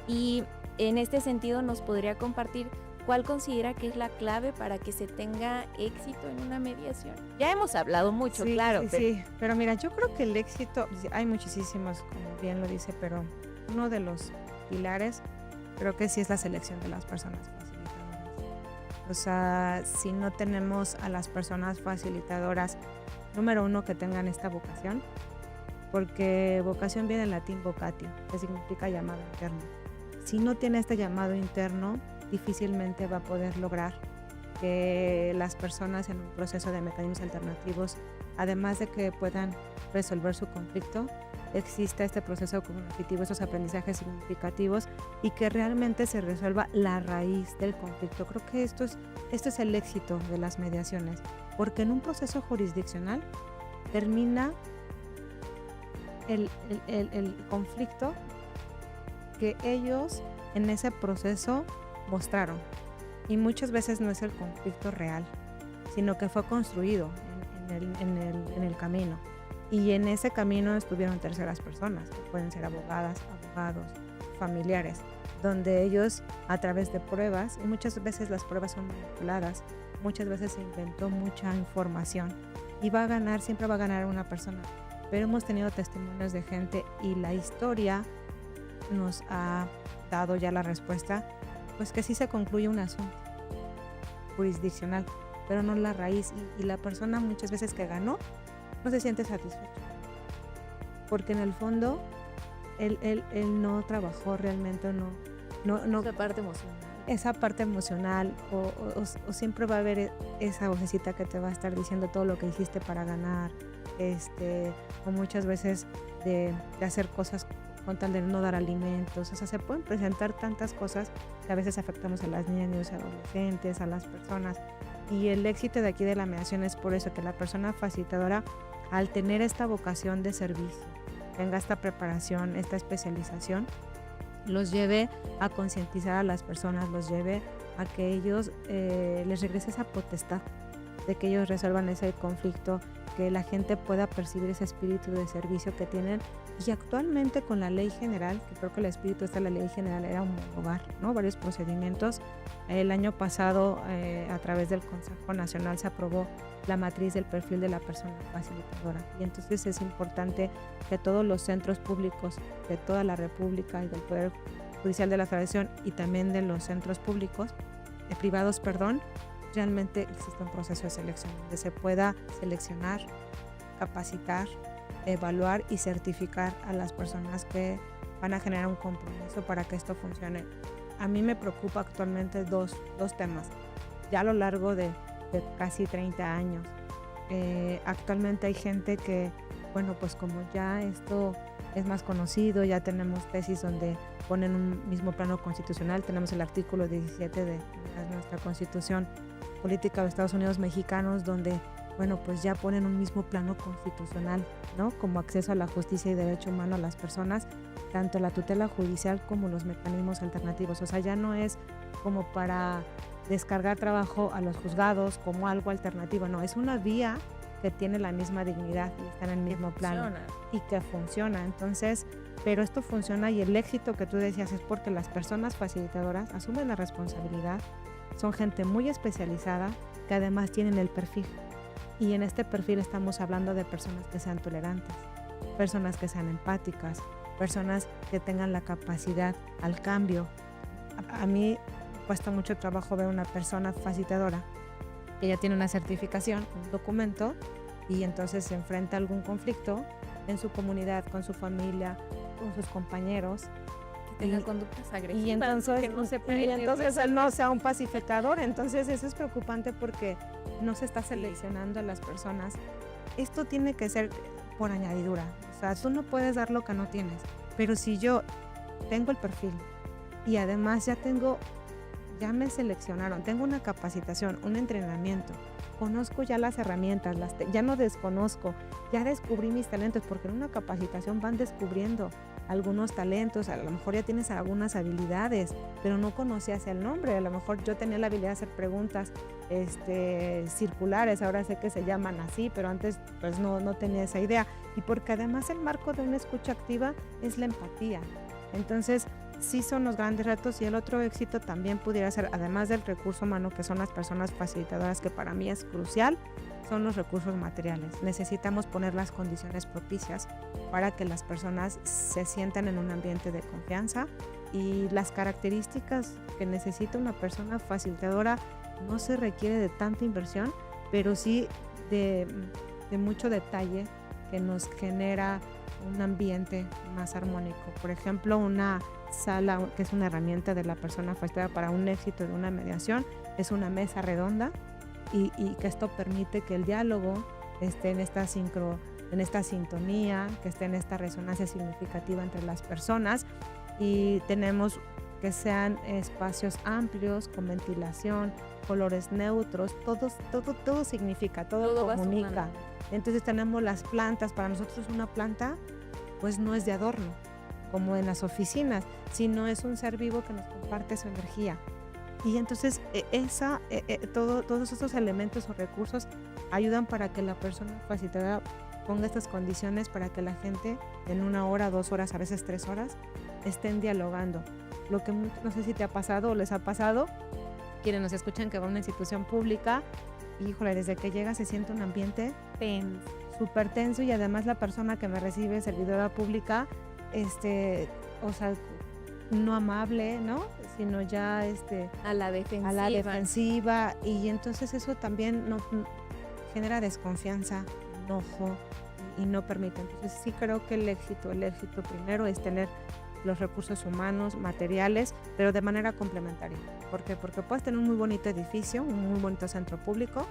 Y en este sentido, ¿nos podría compartir cuál considera que es la clave para que se tenga éxito en una mediación? Ya hemos hablado mucho,
Sí,
claro.
sí, pero mira, yo creo que el éxito, hay muchísimos, como bien lo dice, pero uno de los pilares creo que sí es la selección de las personas facilitadoras. O sea, si no tenemos a las personas facilitadoras, número uno, que tengan esta vocación, porque vocación viene del latín vocatio, que significa llamado interno. Si no tiene este llamado interno, difícilmente va a poder lograr que las personas en un proceso de mecanismos alternativos, además de que puedan resolver su conflicto, exista este proceso cognitivo, esos aprendizajes significativos, y que realmente se resuelva la raíz del conflicto. Creo que esto es el éxito de las mediaciones, porque en un proceso jurisdiccional termina el conflicto que ellos en ese proceso mostraron. Y muchas veces no es el conflicto real, sino que fue construido en el camino. Y en ese camino estuvieron terceras personas, que pueden ser abogadas, abogados, familiares, donde ellos a través de pruebas, y muchas veces las pruebas son manipuladas, muchas veces se inventó mucha información y siempre va a ganar una persona. Pero hemos tenido testimonios de gente y la historia nos ha dado ya la respuesta, pues que sí se concluye un asunto jurisdiccional, pero no la raíz. Y la persona muchas veces que ganó no se siente satisfecho, porque en el fondo él no trabajó realmente, no esa parte emocional o siempre va a haber esa vocecita que te va a estar diciendo todo lo que hiciste para ganar, o muchas veces de hacer cosas con tal de no dar alimentos. O sea, se pueden presentar tantas cosas que a veces afectamos a las niñas, niños, adolescentes, a las personas. Y el éxito de aquí de la mediación es por eso, que la persona facilitadora, al tener esta vocación de servicio, tenga esta preparación, esta especialización, los lleve a concientizar a las personas, los lleve a que ellos les regrese esa potestad de que ellos resuelvan ese conflicto, que la gente pueda percibir ese espíritu de servicio que tienen. Y actualmente con la ley general, que creo que el espíritu de la ley general era homologar, ¿no?, varios procedimientos. El año pasado, a través del Consejo Nacional, se aprobó la matriz del perfil de la persona facilitadora. Y entonces es importante que todos los centros públicos de toda la República y del Poder Judicial de la Federación y también de los centros públicos, privados, realmente existe un proceso de selección donde se pueda seleccionar, capacitar, evaluar y certificar a las personas que van a generar un compromiso para que esto funcione. A mí me preocupa actualmente dos temas. Ya a lo largo de casi 30 años, actualmente hay gente que, bueno, pues como ya esto es más conocido, ya tenemos tesis donde ponen un mismo plano constitucional, tenemos el artículo 17 de nuestra Constitución Política de Estados Unidos Mexicanos, donde, bueno, pues ya ponen un mismo plano constitucional, ¿no?, como acceso a la justicia y derecho humano a las personas, tanto la tutela judicial como los mecanismos alternativos. O sea, ya no es como para descargar trabajo a los juzgados como algo alternativo, no, es una vía que tiene la misma dignidad y está en el mismo plano y que funciona. Entonces, pero esto funciona, y el éxito que tú decías es porque las personas facilitadoras asumen la responsabilidad, son gente muy especializada que además tienen el perfil, y en este perfil estamos hablando de personas que sean tolerantes, personas que sean empáticas, personas que tengan la capacidad al cambio. A mí cuesta mucho trabajo ver una persona facilitadora que ya tiene una certificación, un documento, y entonces se enfrenta a algún conflicto en su comunidad, con su familia, con sus compañeros,
tenga conductas agresivas,
y entonces,
que no se
entonces él no sea un pacificador. Entonces eso es preocupante porque no se está seleccionando a las personas. Esto tiene que ser por añadidura. O sea, tú no puedes dar lo que no tienes, pero si yo tengo el perfil y además ya me seleccionaron, tengo una capacitación, un entrenamiento, conozco ya las herramientas, ya no desconozco, ya descubrí mis talentos, porque en una capacitación van descubriendo algunos talentos, a lo mejor ya tienes algunas habilidades, pero no conocías el nombre. A lo mejor yo tenía la habilidad de hacer preguntas circulares, ahora sé que se llaman así, pero antes pues no tenía esa idea. Y porque además el marco de una escucha activa es la empatía. Entonces, sí son los grandes retos, y el otro éxito también pudiera ser, además del recurso humano, que son las personas facilitadoras, que para mí es crucial, son los recursos materiales. Necesitamos poner las condiciones propicias para que las personas se sientan en un ambiente de confianza, y las características que necesita una persona facilitadora no se requiere de tanta inversión, pero sí de mucho detalle que nos genera un ambiente más armónico. Por ejemplo, una sala, que es una herramienta de la persona facilitadora para un éxito de una mediación, es una mesa redonda, y que esto permite que el diálogo esté en esta sintonía, que esté en esta resonancia significativa entre las personas, y tenemos que sean espacios amplios, con colores neutros, todo significa, todo comunica. Entonces tenemos las plantas. Para nosotros una planta pues no es de adorno, como en las oficinas, sino es un ser vivo que nos comparte su energía. Y entonces todos estos elementos o recursos ayudan para que la persona facilitadora ponga estas condiciones para que la gente en 1 hora, 2 horas, a veces 3 horas, estén dialogando. Lo que no sé si te ha pasado o les ha pasado, quienes nos escuchan que va a una institución pública, híjole, desde que llega se siente un ambiente
tenso,
súper tenso, y además la persona que me recibe, servidora pública, o sea, no amable, ¿no? Sino ya
a la
defensiva, y entonces eso también no genera desconfianza, enojo, y no permite. Entonces sí creo que el éxito primero es tener los recursos humanos, materiales, pero de manera complementaria. ¿Por qué? Porque puedes tener un muy bonito edificio, un muy bonito centro público,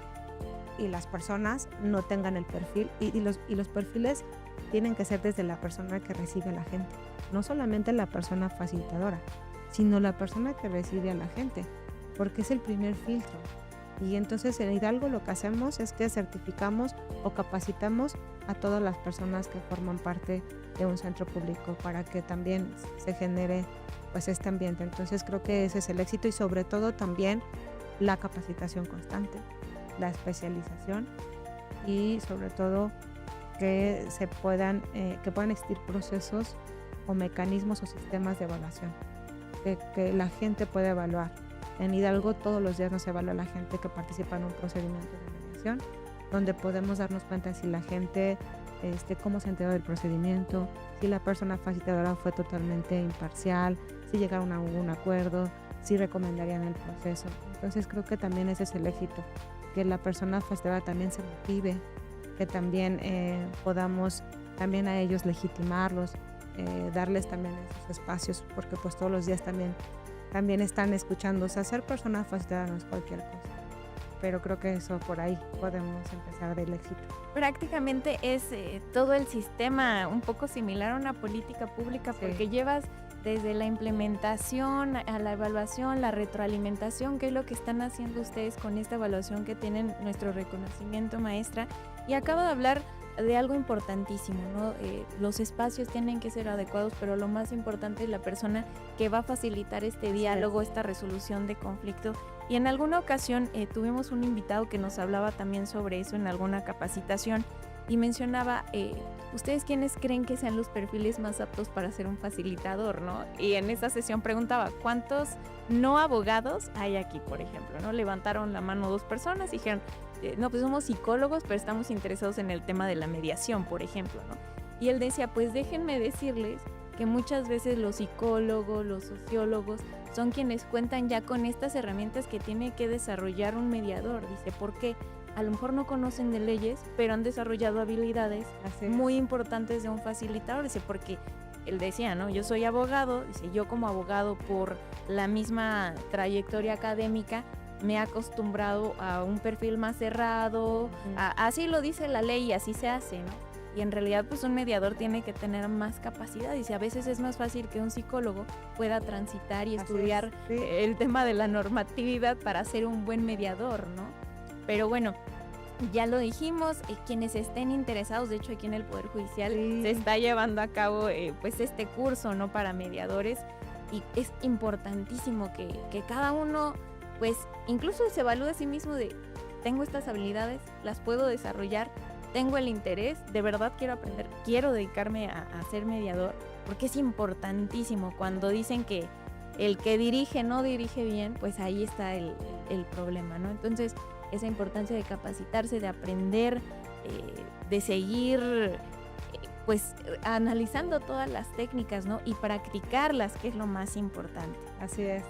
y las personas no tengan el perfil, y los perfiles tienen que ser desde la persona que recibe a la gente, no solamente la persona facilitadora, sino la persona que recibe a la gente, porque es el primer filtro. Y entonces en Hidalgo lo que hacemos es que certificamos o capacitamos a todas las personas que forman parte de un centro público para que también se genere pues este ambiente. Entonces creo que ese es el éxito, y sobre todo también la capacitación constante, la especialización, y sobre todo que puedan existir procesos o mecanismos o sistemas de evaluación que la gente pueda evaluar. En Hidalgo todos los días nos evalúa la gente que participa en un procedimiento de mediación, donde podemos darnos cuenta si la gente, cómo se enteró del procedimiento, si la persona facilitadora fue totalmente imparcial, si llegaron a un acuerdo, si recomendarían el proceso. Entonces creo que también ese es el éxito, que la persona facilitadora también se motive, que también podamos también a ellos legitimarlos, darles también esos espacios, porque pues todos los días también están escuchando. O sea, ser persona facilitada no es cualquier cosa, pero creo que eso por ahí podemos empezar del éxito.
Prácticamente es todo el sistema un poco similar a una política pública, porque llevas desde la implementación a la evaluación, la retroalimentación, que es lo que están haciendo ustedes con esta evaluación que tienen nuestro reconocimiento, maestra. Y acabo de hablar de algo importantísimo, ¿no? Los espacios tienen que ser adecuados, pero lo más importante es la persona que va a facilitar este diálogo, esta resolución de conflicto. Y en alguna ocasión tuvimos un invitado que nos hablaba también sobre eso en alguna capacitación, y mencionaba, ¿ustedes quiénes creen que sean los perfiles más aptos para ser un facilitador, no? Y en esa sesión preguntaba, ¿cuántos no abogados hay aquí, por ejemplo, no? Levantaron la mano 2 personas y dijeron, no, pues somos psicólogos, pero estamos interesados en el tema de la mediación, por ejemplo, ¿no? Y él decía, pues déjenme decirles que muchas veces los psicólogos, los sociólogos, son quienes cuentan ya con estas herramientas que tiene que desarrollar un mediador. Dice, ¿por qué? A lo mejor no conocen de leyes, pero han desarrollado habilidades muy importantes de un facilitador. Dice, porque él decía, ¿no? Yo soy abogado, dice, yo como abogado por la misma trayectoria académica me he acostumbrado a un perfil más cerrado, así lo dice la ley y así se hace, ¿no? Y en realidad pues un mediador tiene que tener más capacidad. Dice, a veces es más fácil que un psicólogo pueda transitar y estudiar el tema de la normatividad para ser un buen mediador, ¿no? Pero bueno, ya lo dijimos, quienes estén interesados, de hecho aquí en el Poder Judicial se está llevando a cabo pues este curso, ¿no? Para mediadores, y es importantísimo que cada uno pues incluso se evalúe a sí mismo de, tengo estas habilidades, las puedo desarrollar, tengo el interés, de verdad quiero aprender, quiero dedicarme a ser mediador, porque es importantísimo. Cuando dicen que el que dirige no dirige bien, pues ahí está el problema, ¿no? Entonces, esa importancia de capacitarse, de aprender, de seguir pues analizando todas las técnicas, ¿no? Y practicarlas, que es lo más importante.
Así es.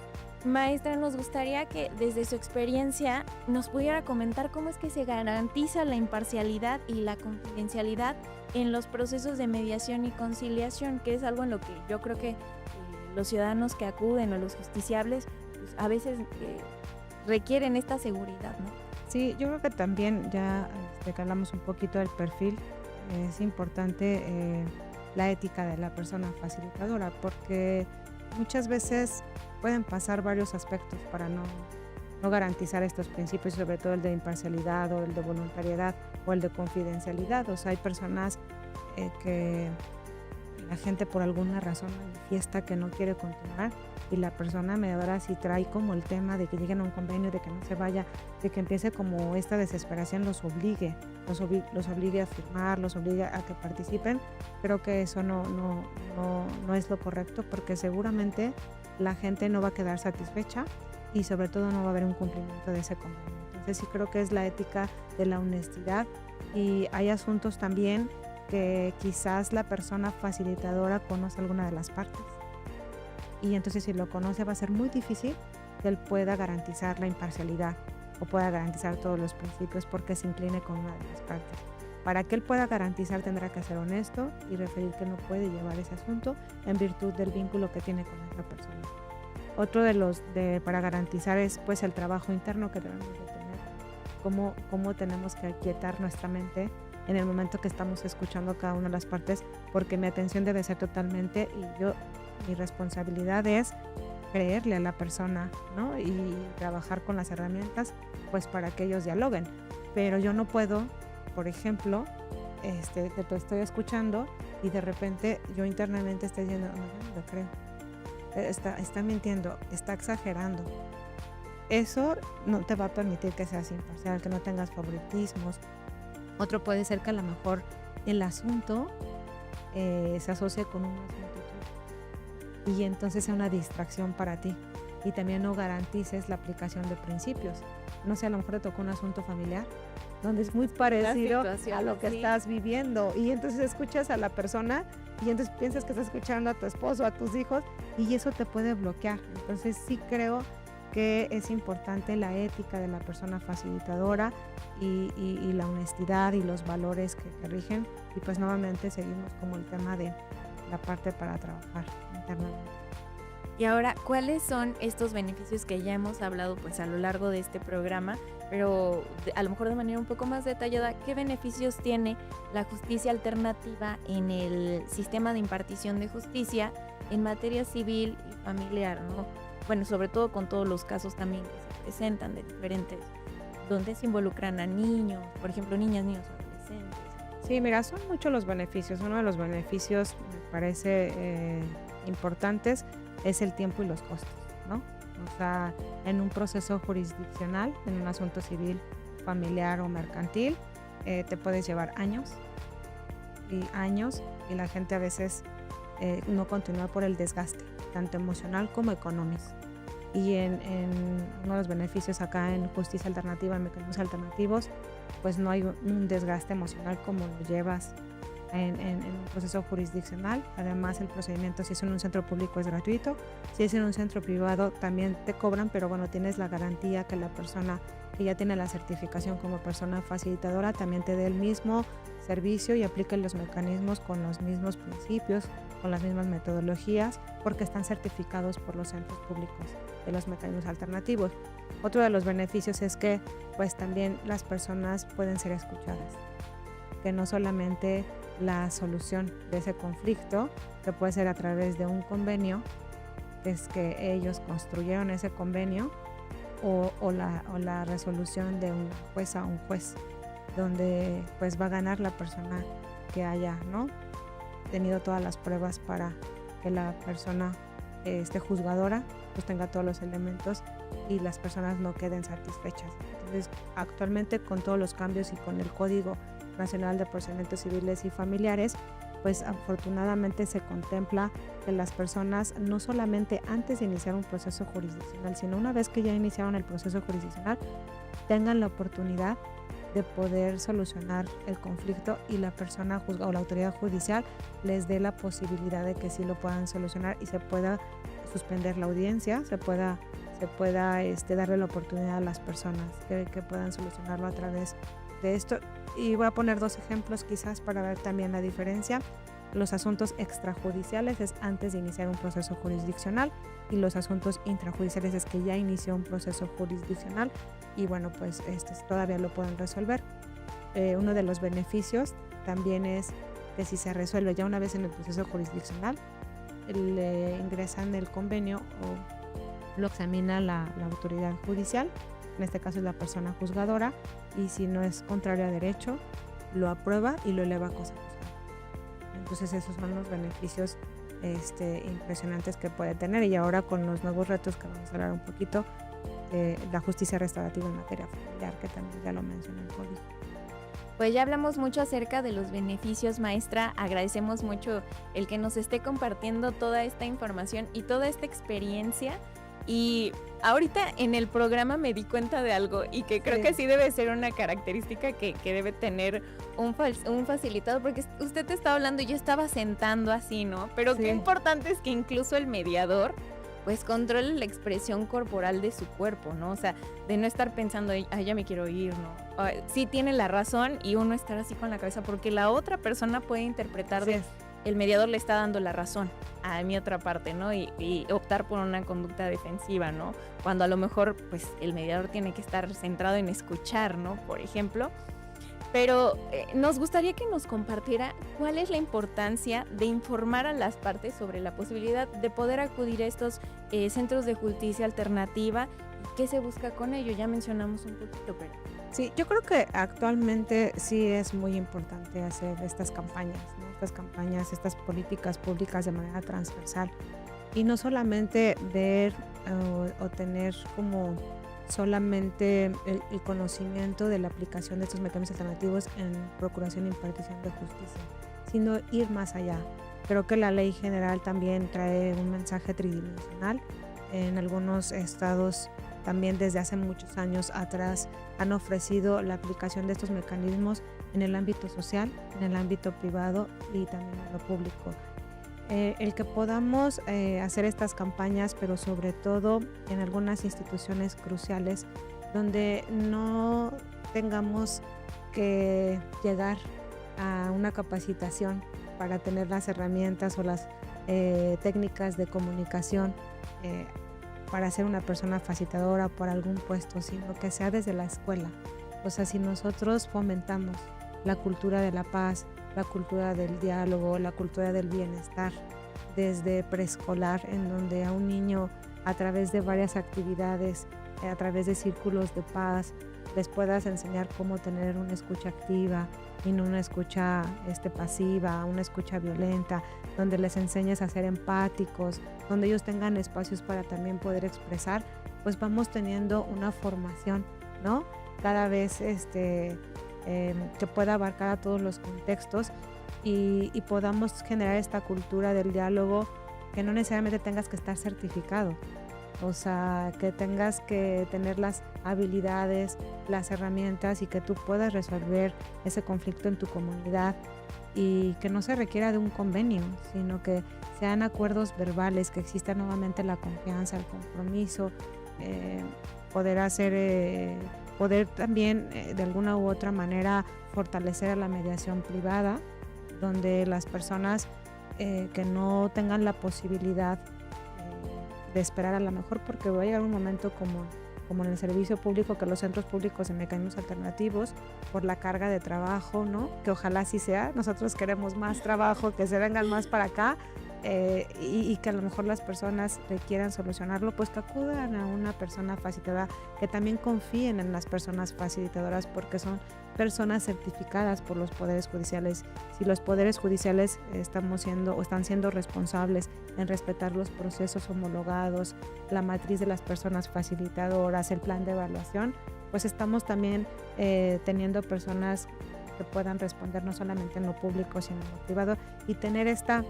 Maestra, nos gustaría que desde su experiencia nos pudiera comentar cómo es que se garantiza la imparcialidad y la confidencialidad en los procesos de mediación y conciliación, que es algo en lo que yo creo que los ciudadanos que acuden o los justiciables pues, a veces requieren esta seguridad, ¿no?
Sí, yo creo que también ya que hablamos un poquito del perfil, es importante la ética de la persona facilitadora, porque muchas veces pueden pasar varios aspectos para no garantizar estos principios, sobre todo el de imparcialidad o el de voluntariedad o el de confidencialidad. O sea, hay personas que la gente por alguna razón manifiesta que no quiere continuar y la persona mediadora sí trae como el tema de que lleguen a un convenio, de que no se vaya, de que empiece como esta desesperación, los obligue a firmar, los obligue a que participen. Creo que eso no es lo correcto, porque seguramente la gente no va a quedar satisfecha y sobre todo no va a haber un cumplimiento de ese convenio. Entonces sí creo que es la ética de la honestidad, y hay asuntos también que quizás la persona facilitadora conoce alguna de las partes, y entonces si lo conoce va a ser muy difícil que él pueda garantizar la imparcialidad o pueda garantizar todos los principios porque se incline con una de las partes. Para que él pueda garantizar tendrá que ser honesto y referir que no puede llevar ese asunto en virtud del vínculo que tiene con esa persona. Otro para garantizar es pues el trabajo interno que debemos de tener, cómo tenemos que aquietar nuestra mente en el momento que estamos escuchando cada una de las partes, porque mi atención debe ser totalmente, mi responsabilidad es creerle a la persona, ¿no? Y trabajar con las herramientas pues para que ellos dialoguen. Pero yo no puedo, por ejemplo, te estoy escuchando y de repente yo internamente estoy diciendo, no, yo no lo creo. Está mintiendo, está exagerando. Eso no te va a permitir que seas imparcial, que no tengas favoritismos. Otro puede ser que a lo mejor el asunto se asocie con un asunto tuyo y entonces sea una distracción para ti, y también no garantices la aplicación de principios. No sé, a lo mejor te tocó un asunto familiar donde es muy parecido a lo que estás viviendo, y entonces escuchas a la persona y entonces piensas que estás escuchando a tu esposo, a tus hijos, y eso te puede bloquear. Entonces sí creo que es importante la ética de la persona facilitadora y la honestidad y los valores que rigen, y pues nuevamente seguimos como el tema de la parte para trabajar internamente.
Y ahora, ¿cuáles son estos beneficios que ya hemos hablado pues a lo largo de este programa, pero a lo mejor de manera un poco más detallada? ¿Qué beneficios tiene la justicia alternativa en el sistema de impartición de justicia en materia civil y familiar, ¿no? Bueno, sobre todo con todos los casos también que se presentan de diferentes, donde se involucran a niños, por ejemplo, niñas, niños, adolescentes.
Sí, mira, son muchos los beneficios. Uno de los beneficios me parece importantes es el tiempo y los costos, ¿no? O sea, en un proceso jurisdiccional, en un asunto civil, familiar o mercantil, te puedes llevar años, y la gente a veces no continúa por el desgaste, tanto emocional como económico. Y en uno de los beneficios acá en justicia alternativa, en mecanismos alternativos, pues no hay un desgaste emocional como lo llevas en un proceso jurisdiccional. Además, el procedimiento, si es en un centro público, es gratuito. Si es en un centro privado, también te cobran, pero bueno, tienes la garantía que la persona que ya tiene la certificación como persona facilitadora también te dé el mismo servicio y aplique los mecanismos con los mismos principios, con las mismas metodologías, porque están certificados por los centros públicos de los mecanismos alternativos. Otro de los beneficios es que pues también las personas pueden ser escuchadas, que no solamente la solución de ese conflicto, que puede ser a través de un convenio, es que ellos construyeron ese convenio, o la resolución de una jueza o un juez, donde pues va a ganar la persona que haya, ¿no?, tenido todas las pruebas para que la persona juzgadora pues tenga todos los elementos y las personas no queden satisfechas. Entonces, actualmente, con todos los cambios y con el Código Nacional de Procedimientos Civiles y Familiares, pues afortunadamente se contempla que las personas, no solamente antes de iniciar un proceso jurisdiccional, sino una vez que ya iniciaron el proceso jurisdiccional, tengan la oportunidad de poder solucionar el conflicto, y la persona juzgada o la autoridad judicial les dé la posibilidad de que sí lo puedan solucionar y se pueda suspender la audiencia, se pueda darle la oportunidad a las personas que puedan solucionarlo a través de esto. Y voy a poner dos ejemplos quizás para ver también la diferencia. Los asuntos extrajudiciales es antes de iniciar un proceso jurisdiccional, y los asuntos intrajudiciales es que ya inició un proceso jurisdiccional y bueno, pues todavía lo pueden resolver. Uno de los beneficios también es que si se resuelve ya una vez en el proceso jurisdiccional, le ingresan el convenio o lo examina la autoridad judicial, en este caso es la persona juzgadora, y si no es contrario a derecho, lo aprueba y lo eleva a cosa juzgada. Entonces esos son los beneficios impresionantes que puede tener. Y ahora con los nuevos retos que vamos a hablar un poquito, la justicia restaurativa en materia familiar, que también ya lo mencioné el código.
Pues ya hablamos mucho acerca de los beneficios, maestra. Agradecemos mucho el que nos esté compartiendo toda esta información y toda esta experiencia. Y ahorita en el programa me di cuenta de algo y que creo que sí debe ser una característica que debe tener un facilitador, porque usted te estaba hablando y yo estaba sentando así, ¿no? Pero qué importante es que incluso el mediador pues controle la expresión corporal de su cuerpo, ¿no? O sea, de no estar pensando, ya me quiero ir, ¿no? Sí tiene la razón y uno estar así con la cabeza, porque la otra persona puede interpretar el mediador le está dando la razón a mi otra parte, ¿no? Y optar por una conducta defensiva, ¿no? Cuando a lo mejor, pues, el mediador tiene que estar centrado en escuchar, ¿no? Por ejemplo. Pero nos gustaría que nos compartiera cuál es la importancia de informar a las partes sobre la posibilidad de poder acudir a estos centros de justicia alternativa y qué se busca con ello. Ya mencionamos un poquito, pero...
Sí, yo creo que actualmente sí es muy importante hacer estas campañas, ¿no? Estas campañas, estas políticas públicas de manera transversal y no solamente ver o tener como solamente el conocimiento de la aplicación de estos mecanismos alternativos en procuración e impartición de justicia, sino ir más allá. Creo que la ley general también trae un mensaje tridimensional. En algunos estados también desde hace muchos años atrás han ofrecido la aplicación de estos mecanismos en el ámbito social, en el ámbito privado y también en lo público. El que podamos hacer estas campañas, pero sobre todo en algunas instituciones cruciales donde no tengamos que llegar a una capacitación para tener las herramientas o las técnicas de comunicación para ser una persona facilitadora por algún puesto, sino que sea desde la escuela. O sea, si nosotros fomentamos la cultura de la paz, la cultura del diálogo, la cultura del bienestar, desde preescolar, en donde a un niño a través de varias actividades, a través de círculos de paz, les puedas enseñar cómo tener una escucha activa y no una escucha pasiva, una escucha violenta, donde les enseñes a ser empáticos, donde ellos tengan espacios para también poder expresar, pues vamos teniendo una formación, ¿no? Cada vez que pueda abarcar a todos los contextos y podamos generar esta cultura del diálogo, que no necesariamente tengas que estar certificado, o sea, que tengas que tener las habilidades, las herramientas y que tú puedas resolver ese conflicto en tu comunidad y que no se requiera de un convenio, sino que sean acuerdos verbales, que exista nuevamente la confianza, el compromiso, poder también de alguna u otra manera fortalecer a la mediación privada, donde las personas que no tengan la posibilidad de esperar a lo mejor, porque va a llegar un momento como en el servicio público, que los centros públicos en mecanismos alternativos, por la carga de trabajo, ¿no? Que ojalá así sea, nosotros queremos más trabajo, que se vengan más para acá, y que a lo mejor las personas requieran solucionarlo, pues que acudan a una persona facilitadora, que también confíen en las personas facilitadoras, porque son personas certificadas por los poderes judiciales. Si los poderes judiciales están siendo responsables en respetar los procesos homologados, la matriz de las personas facilitadoras, el plan de evaluación, pues estamos también teniendo personas que puedan responder no solamente en lo público, sino en lo privado, y tener esta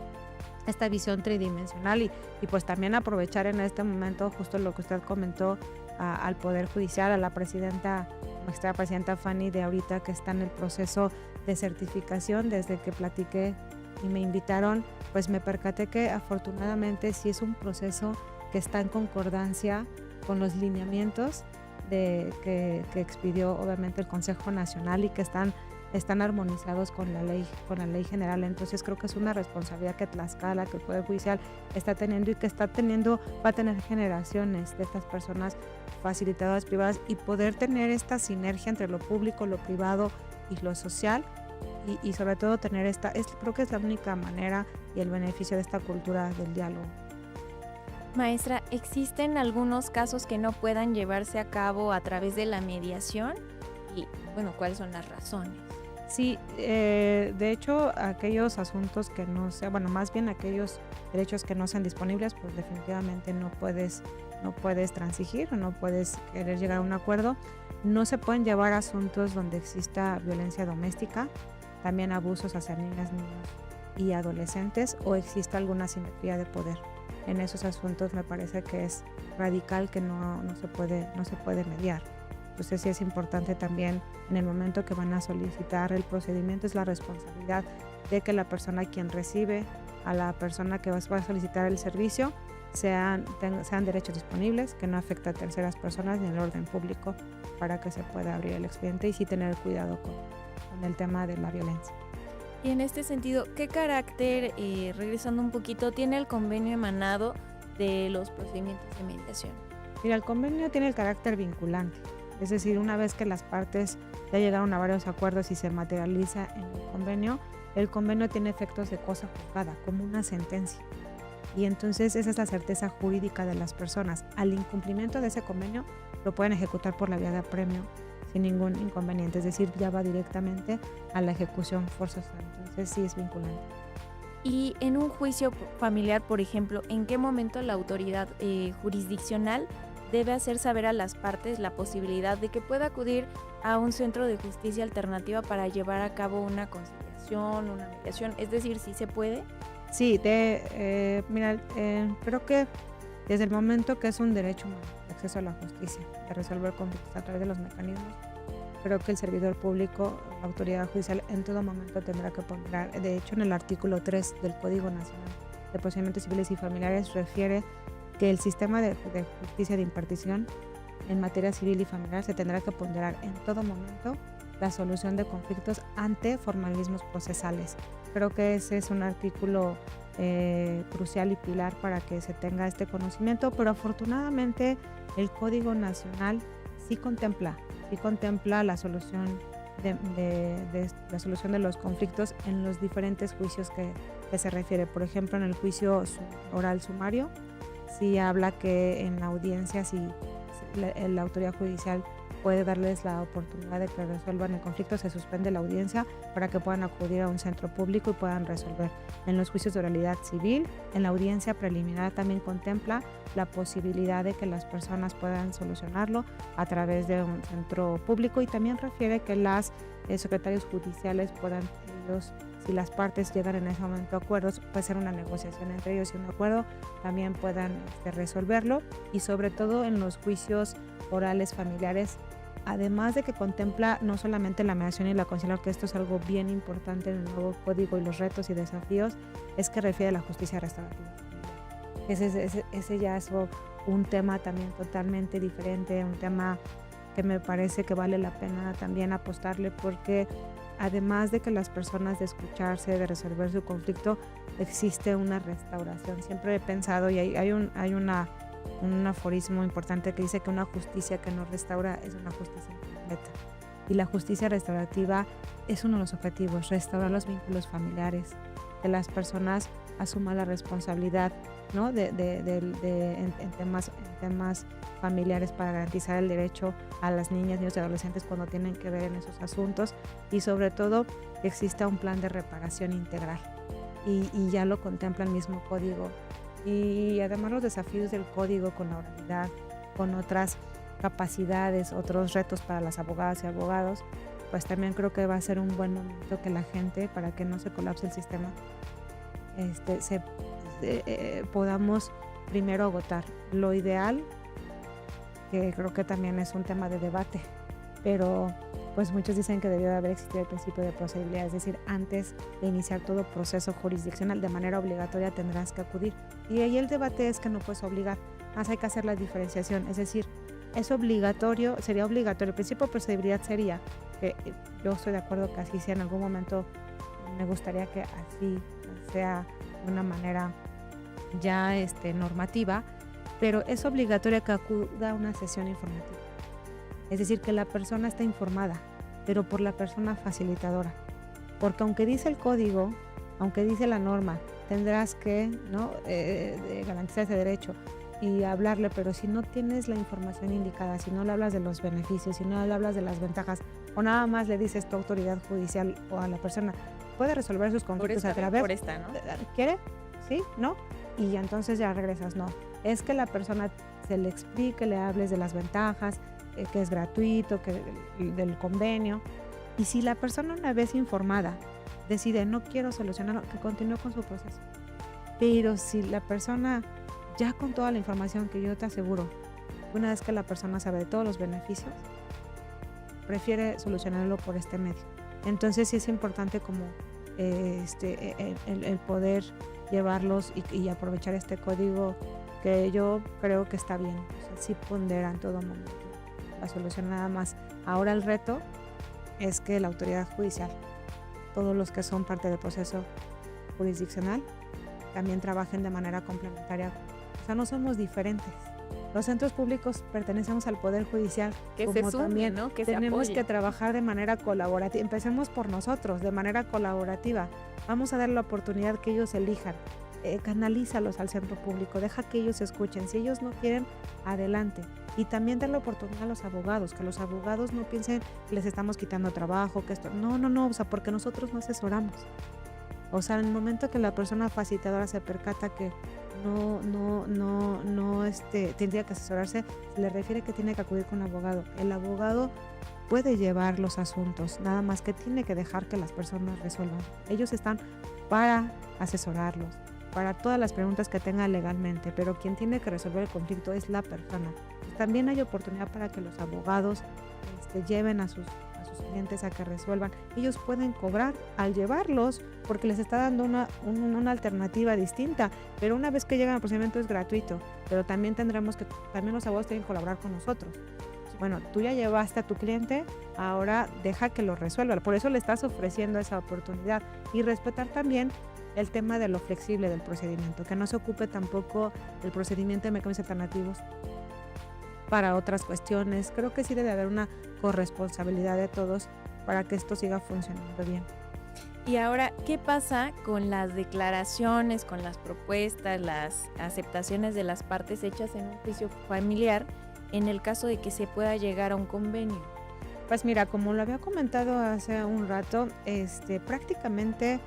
visión tridimensional y pues también aprovechar en este momento justo lo que usted comentó al Poder Judicial, a la magistrada presidenta Fanny de ahorita, que está en el proceso de certificación. Desde que platiqué y me invitaron, pues me percaté que afortunadamente sí es un proceso que está en concordancia con los lineamientos que expidió obviamente el Consejo Nacional y que están armonizados con la ley general. Entonces creo que es una responsabilidad que Tlaxcala, que el Poder Judicial está teniendo y que va a tener generaciones de estas personas facilitadoras privadas, y poder tener esta sinergia entre lo público, lo privado y lo social, y sobre todo tener creo que es la única manera y el beneficio de esta cultura del diálogo.
Maestra, ¿existen algunos casos que no puedan llevarse a cabo a través de la mediación? Y bueno, ¿cuáles son las razones?
Sí, de hecho, aquellos asuntos que no sean, bueno, más bien aquellos derechos que no sean disponibles, pues definitivamente no puedes transigir o no puedes querer llegar a un acuerdo. No se pueden llevar asuntos donde exista violencia doméstica, también abusos hacia niñas, niños y adolescentes, o exista alguna asimetría de poder. En esos asuntos me parece que es radical que no se puede mediar. Entonces sí es importante también en el momento que van a solicitar el procedimiento, es la responsabilidad de que la persona quien recibe a la persona que va a solicitar el servicio sean derechos disponibles, que no afecte a terceras personas ni el orden público, para que se pueda abrir el expediente y sí tener cuidado con el tema de la violencia.
Y en este sentido, ¿qué carácter, regresando un poquito, tiene el convenio emanado de los procedimientos de mediación?
Mira, el convenio tiene el carácter vinculante, es decir, una vez que las partes ya llegaron a varios acuerdos y se materializa en el convenio tiene efectos de cosa juzgada, como una sentencia. Y entonces esa es la certeza jurídica de las personas. Al incumplimiento de ese convenio lo pueden ejecutar por la vía de apremio sin ningún inconveniente, es decir, ya va directamente a la ejecución forzosa, entonces sí es vinculante.
Y en un juicio familiar, por ejemplo, ¿en qué momento la autoridad jurisdiccional debe hacer saber a las partes la posibilidad de que pueda acudir a un centro de justicia alternativa para llevar a cabo una conciliación, una mediación? Es decir, ¿sí se puede?
Sí, mira, creo que desde el momento que es un derecho humano, el acceso a la justicia, de resolver conflictos a través de los mecanismos, creo que el servidor público, la autoridad judicial, en todo momento tendrá que ponderar. De hecho, en el artículo 3 del Código Nacional de Procedimientos Civiles y Familiares refiere que el sistema de justicia de impartición en materia civil y familiar se tendrá que ponderar en todo momento la solución de conflictos ante formalismos procesales. Creo que ese es un artículo crucial y pilar para que se tenga este conocimiento, pero afortunadamente el Código Nacional sí contempla la solución la solución de los conflictos en los diferentes juicios que se refiere. Por ejemplo, en el juicio oral sumario, sí habla que en la audiencia, si la autoridad judicial puede darles la oportunidad de que resuelvan el conflicto, se suspende la audiencia para que puedan acudir a un centro público y puedan resolver. En los juicios de oralidad civil, en la audiencia preliminar también contempla la posibilidad de que las personas puedan solucionarlo a través de un centro público, y también refiere que las secretarios judiciales puedan ellos, si las partes llegan en ese momento a acuerdos, puede ser una negociación entre ellos y un acuerdo, también puedan resolverlo. Y sobre todo en los juicios orales familiares, además de que contempla no solamente la mediación y la conciliación, que esto es algo bien importante en el nuevo código y los retos y desafíos, es que refiere a la justicia restaurativa. Ese ya es un tema también totalmente diferente, un tema que me parece que vale la pena también apostarle, porque además de que las personas de escucharse, de resolver su conflicto, existe una restauración. Siempre he pensado, y hay un aforismo importante que dice que una justicia que no restaura es una justicia incompleta. Y la justicia restaurativa es uno de los objetivos, restaurar los vínculos familiares, que las personas asuman la responsabilidad, ¿no? en temas familiares, para garantizar el derecho a las niñas, niños y adolescentes cuando tienen que ver en esos asuntos, y sobre todo que exista un plan de reparación integral, y ya lo contempla el mismo código. Y además los desafíos del código con la oralidad, con otras capacidades, otros retos para las abogadas y abogados, pues también creo que va a ser un buen momento que la gente, para que no se colapse el sistema, podamos primero agotar lo ideal, que creo que también es un tema de debate, pero pues muchos dicen que debió de haber existido el principio de procedibilidad, es decir, antes de iniciar todo proceso jurisdiccional de manera obligatoria tendrás que acudir, y ahí el debate es que no puedes obligar, más hay que hacer la diferenciación, es decir, es obligatorio, sería obligatorio, el principio de procedibilidad sería, que yo estoy de acuerdo que así sea, en algún momento me gustaría que así sea de una manera ya normativa, pero es obligatorio que acuda a una sesión informativa. Es decir, que la persona está informada, pero por la persona facilitadora. Porque aunque dice el código, aunque dice la norma, tendrás que, ¿no? Garantizar ese derecho y hablarle, pero si no tienes la información indicada, si no le hablas de los beneficios, si no le hablas de las ventajas, o nada más le dices tu autoridad judicial o a la persona, puede resolver sus conflictos a través,
por esta, ¿no?
¿Quiere? ¿Sí? ¿No? Y entonces ya regresas, no. Es que la persona se le explique, le hables de las ventajas, que es gratuito, que del convenio. Y si la persona, una vez informada, decide no quiero solucionarlo, que continúe con su proceso. Pero si la persona, ya con toda la información que yo te aseguro, una vez que la persona sabe de todos los beneficios, prefiere solucionarlo por este medio. Entonces sí es importante como el poder llevarlos y aprovechar este código, que yo creo que está bien. O sea, sí pondera en todo momento la solución, nada más. Ahora el reto es que la autoridad judicial, todos los que son parte del proceso jurisdiccional, también trabajen de manera complementaria. O sea, no somos diferentes. Los centros públicos pertenecemos al Poder Judicial.
Que se sume,
también,
¿no? Que
tenemos
se
que trabajar de manera colaborativa. Empecemos por nosotros, de manera colaborativa. Vamos a dar la oportunidad que ellos elijan. Canalízalos al centro público, deja que ellos escuchen. Si ellos no quieren, adelante. Y también dar la oportunidad a los abogados, que los abogados no piensen que les estamos quitando trabajo, que esto. No, o sea, porque nosotros no asesoramos. O sea, en el momento que la persona facilitadora se percata que no tendría que asesorarse, se le refiere que tiene que acudir con un abogado. El abogado puede llevar los asuntos, nada más que tiene que dejar que las personas resuelvan. Ellos están para asesorarlos, para todas las preguntas que tengan legalmente, pero quien tiene que resolver el conflicto es la persona. También hay oportunidad para que los abogados lleven a sus clientes a que resuelvan. Ellos pueden cobrar al llevarlos porque les está dando una alternativa distinta, pero una vez que llegan al procedimiento es gratuito, pero también también los abogados tienen que colaborar con nosotros. Bueno, tú ya llevaste a tu cliente, ahora deja que lo resuelva, por eso le estás ofreciendo esa oportunidad, y respetar también el tema de lo flexible del procedimiento, que no se ocupe tampoco el procedimiento de mecanismos alternativos para otras cuestiones. Creo que sí debe haber una corresponsabilidad de todos para que esto siga funcionando bien.
Y ahora, ¿qué pasa con las declaraciones, con las propuestas, las aceptaciones de las partes hechas en un juicio familiar en el caso de que se pueda llegar a un convenio?
Pues mira, como lo había comentado hace un rato, prácticamente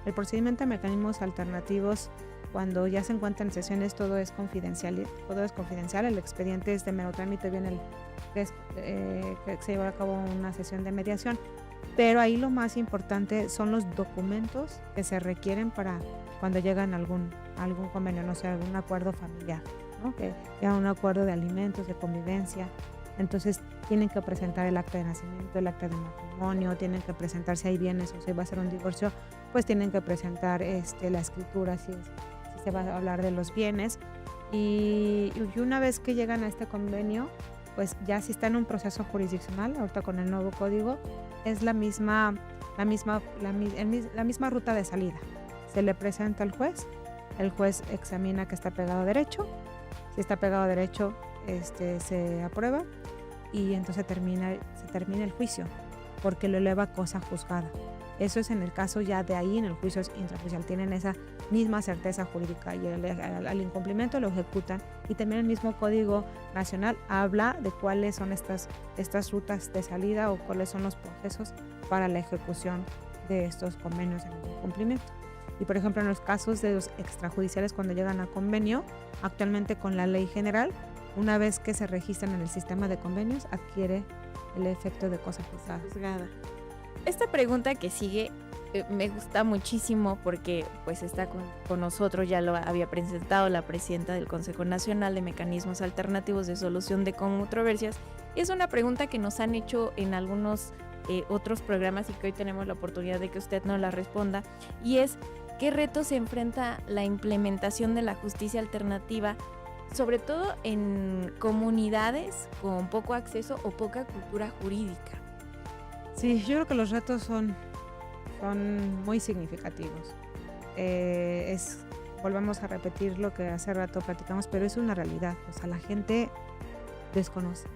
el procedimiento de mecanismos alternativos, cuando ya se encuentran sesiones, todo es confidencial. El expediente es de mero trámite, viene que se lleva a cabo una sesión de mediación, pero ahí lo más importante son los documentos que se requieren para cuando llegan a algún convenio, no sé, algún acuerdo familiar, ¿no? Que ya un acuerdo de alimentos, de convivencia. Entonces tienen que presentar el acta de nacimiento, el acta de matrimonio, tienen que presentar si hay bienes o si va a ser un divorcio, pues tienen que presentar la escritura si se va a hablar de los bienes, y una vez que llegan a este convenio, pues ya si está en un proceso jurisdiccional, ahorita con el nuevo código, es la misma ruta de salida. Se le presenta al juez, el juez examina que está pegado a derecho, si está pegado a derecho se aprueba, y entonces se termina el juicio, porque lo eleva a cosa juzgada. Eso es en el caso ya de ahí, en el juicio intrajudicial, tienen esa misma certeza jurídica, y al incumplimiento lo ejecutan. Y también el mismo Código Nacional habla de cuáles son estas rutas de salida o cuáles son los procesos para la ejecución de estos convenios en el incumplimiento. Y por ejemplo, en los casos de los extrajudiciales, cuando llegan a convenio, actualmente con la ley general, una vez que se registran en el sistema de convenios, adquiere el efecto de cosa juzgada.
Esta pregunta que sigue me gusta muchísimo porque pues está con nosotros, ya lo había presentado la presidenta del Consejo Nacional de Mecanismos Alternativos de Solución de Controversias, y es una pregunta que nos han hecho en algunos otros programas y que hoy tenemos la oportunidad de que usted nos la responda, y es: ¿qué retos se enfrenta la implementación de la justicia alternativa, sobre todo en comunidades con poco acceso o poca cultura jurídica?
Sí, yo creo que los retos son muy significativos. Volvemos a repetir lo que hace rato platicamos, pero es una realidad. O sea, la gente desconoce.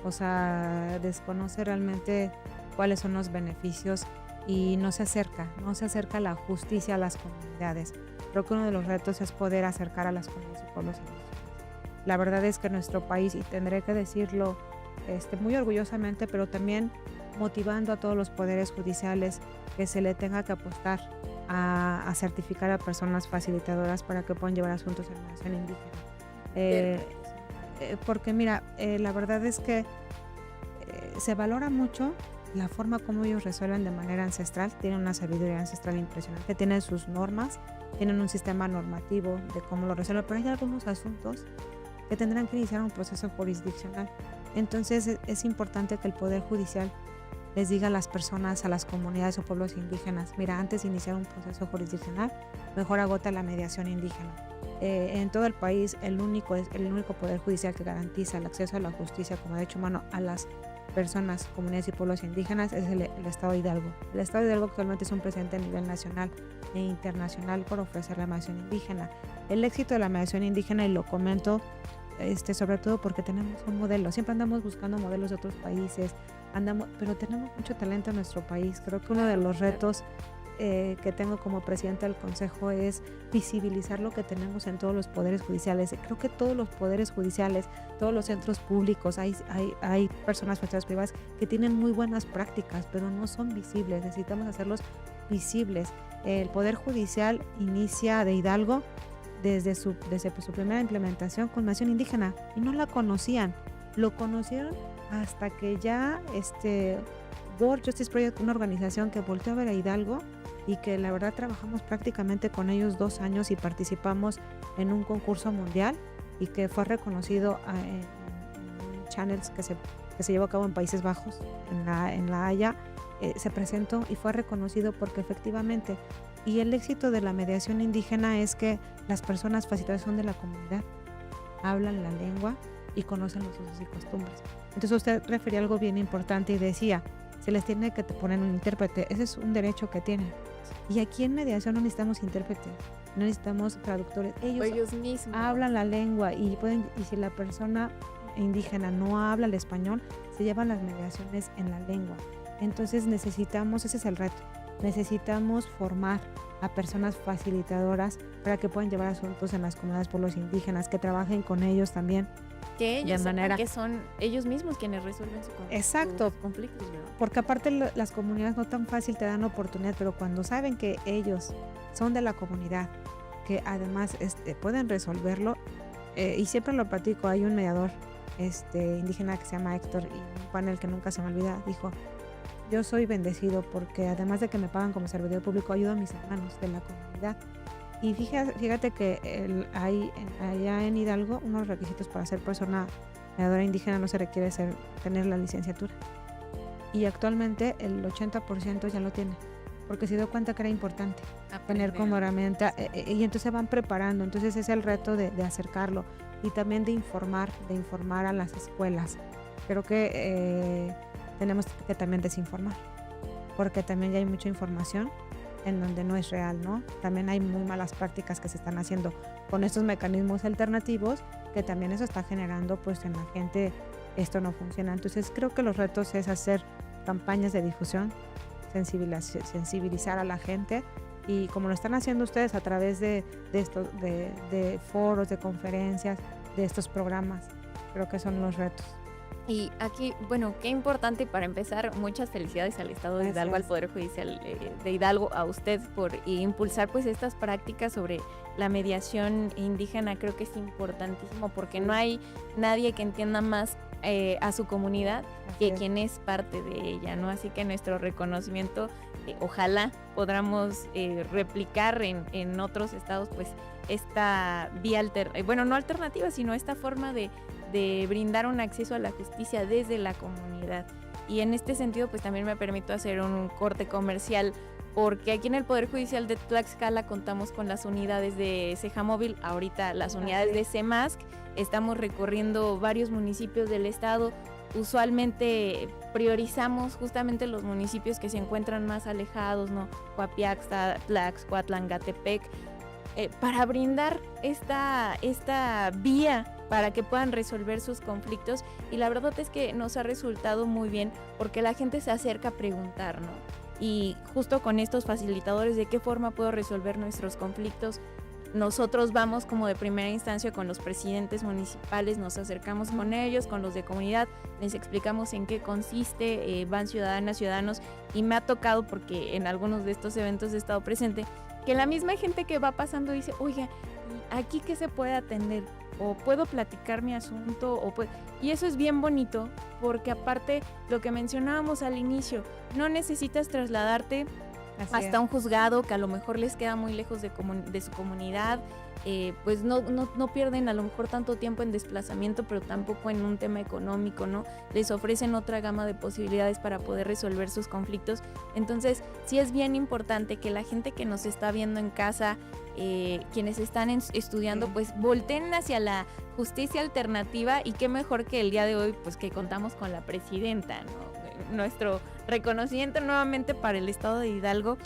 O sea, desconoce realmente cuáles son los beneficios y no se acerca la justicia a las comunidades. Creo que uno de los retos es poder acercar a las comunidades y pueblos indígenas. La verdad es que nuestro país, y tendré que decirlo muy orgullosamente, pero también motivando a todos los poderes judiciales que se le tenga que apostar a certificar a personas facilitadoras para que puedan llevar asuntos en mediación indígena. Porque mira, la verdad es que se valora mucho la forma como ellos resuelven de manera ancestral, tienen una sabiduría ancestral impresionante, tienen sus normas, tienen un sistema normativo de cómo lo resuelven, pero hay algunos asuntos que tendrán que iniciar un proceso jurisdiccional. Entonces es importante que el Poder Judicial les diga a las personas, a las comunidades o pueblos indígenas, mira, antes de iniciar un proceso jurisdiccional, mejor agota la mediación indígena. En todo el país, el único Poder Judicial que garantiza el acceso a la justicia como derecho humano a las personas, comunidades y pueblos indígenas es el Estado de Hidalgo. El Estado de Hidalgo actualmente es un precedente a nivel nacional e internacional por ofrecer la mediación indígena. El éxito de la mediación indígena, y lo comento sobre todo porque tenemos un modelo, siempre andamos buscando modelos de otros países, pero tenemos mucho talento en nuestro país. Creo que uno de los retos que tengo como presidenta del Consejo es visibilizar lo que tenemos en todos los poderes judiciales. Creo que todos los poderes judiciales, todos los centros públicos, hay personas privadas que tienen muy buenas prácticas, pero no son visibles. Necesitamos hacerlos visibles. El Poder Judicial inicia de Hidalgo desde su primera implementación con mediación indígena y no la conocían. Lo conocieron hasta que ya World Justice Project, una organización que volteó a ver a Hidalgo y que la verdad trabajamos prácticamente con ellos 2 años y participamos en un concurso mundial y que fue reconocido en channels que se llevó a cabo en Países Bajos, en La Haya, se presentó y fue reconocido porque efectivamente, y el éxito de la mediación indígena es que las personas facilitadoras son de la comunidad, hablan la lengua y conocen los usos y costumbres. Entonces usted refería a algo bien importante y decía, se les tiene que poner un intérprete, ese es un derecho que tienen. Y aquí en mediación no necesitamos intérpretes, no necesitamos traductores, ellos mismos hablan la lengua y si la persona indígena no habla el español, se llevan las mediaciones en la lengua. Entonces ese es el reto, necesitamos formar a personas facilitadoras para que puedan llevar asuntos en las comunidades pueblos indígenas, que trabajen con ellos también.
Que ellos que son ellos mismos quienes resuelven sus conflictos, ¿verdad?
Porque aparte las comunidades no tan fácil te dan oportunidad, pero cuando saben que ellos son de la comunidad, que además pueden resolverlo, y siempre lo platico, hay un mediador indígena que se llama Héctor, y un panel que nunca se me olvida, dijo, yo soy bendecido porque además de que me pagan como servidor público, ayudo a mis hermanos de la comunidad. Y fíjate que hay allá en Hidalgo unos requisitos para ser persona mediadora indígena, no se requiere tener la licenciatura. Y actualmente el 80% ya lo tiene, porque se dio cuenta que era importante tener como herramienta, y entonces se van preparando. Entonces es el reto de acercarlo y también de informar a las escuelas. Creo que tenemos que también desinformar, porque también ya hay mucha información en donde no es real, ¿no? También hay muy malas prácticas que se están haciendo con estos mecanismos alternativos, que también eso está generando, pues en la gente esto no funciona. Entonces creo que los retos es hacer campañas de difusión, sensibilizar a la gente, y como lo están haciendo ustedes a través de foros, de conferencias, de estos programas, creo que son los retos.
Y aquí, bueno, qué importante para empezar, muchas felicidades al Estado de Hidalgo, al Poder Judicial de Hidalgo, a usted por impulsar pues estas prácticas sobre la mediación indígena. Creo que es importantísimo porque no hay nadie que entienda más a su comunidad que quien es parte de ella, ¿no? Así que nuestro reconocimiento, ojalá podamos replicar en otros estados pues esta vía no alternativa, sino esta forma de brindar un acceso a la justicia desde la comunidad. Y en este sentido, pues también me permito hacer un corte comercial, porque aquí en el Poder Judicial de Tlaxcala contamos con las unidades de Ceja Móvil, ahorita las unidades de CEMASC. Estamos recorriendo varios municipios del estado. Usualmente priorizamos justamente los municipios que se encuentran más alejados, ¿no? Coapiaxtla, Tlaxcuatlan, Gatepec, para brindar esta vía para que puedan resolver sus conflictos. Y la verdad es que nos ha resultado muy bien porque la gente se acerca a preguntar, ¿no? Y justo con estos facilitadores, ¿de qué forma puedo resolver nuestros conflictos? nosotros vamos como de primera instancia con los presidentes municipales, nos acercamos con ellos, con los de comunidad, les explicamos en qué consiste, van ciudadanas, ciudadanos, y me ha tocado, porque en algunos de estos eventos he estado presente, que la misma gente que va pasando dice, oiga, ¿y aquí qué se puede atender? O puedo platicar mi asunto, y eso es bien bonito, porque aparte, lo que mencionábamos al inicio, no necesitas trasladarte hasta un juzgado que a lo mejor les queda muy lejos de su comunidad, pues no pierden a lo mejor tanto tiempo en desplazamiento, pero tampoco en un tema económico, ¿no? Les ofrecen otra gama de posibilidades para poder resolver sus conflictos. Entonces, sí es bien importante que la gente que nos está viendo en casa, quienes están estudiando, pues volteen hacia la justicia alternativa, y qué mejor que el día de hoy, pues que contamos con la presidenta, ¿no? Nuestro reconocimiento nuevamente para el estado de Hidalgo.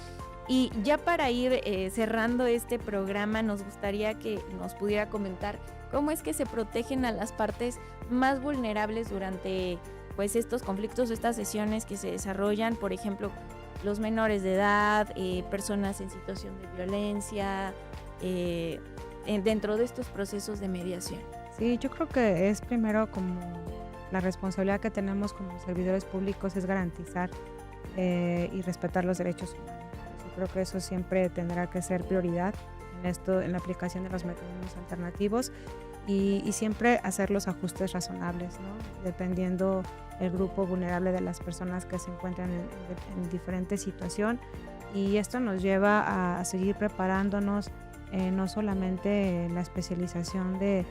Y ya para ir cerrando este programa, nos gustaría que nos pudiera comentar cómo es que se protegen a las partes más vulnerables durante pues estos conflictos, estas sesiones que se desarrollan, por ejemplo, los menores de edad, personas en situación de violencia, dentro de estos procesos de mediación.
Sí, yo creo que es primero como la responsabilidad que tenemos como servidores públicos es garantizar y respetar los derechos humanos. Yo creo que eso siempre tendrá que ser prioridad en la aplicación de los mecanismos alternativos y siempre hacer los ajustes razonables, ¿no? Dependiendo el grupo vulnerable de las personas que se encuentran en diferente situación, y esto nos lleva a seguir preparándonos no solamente en la especialización de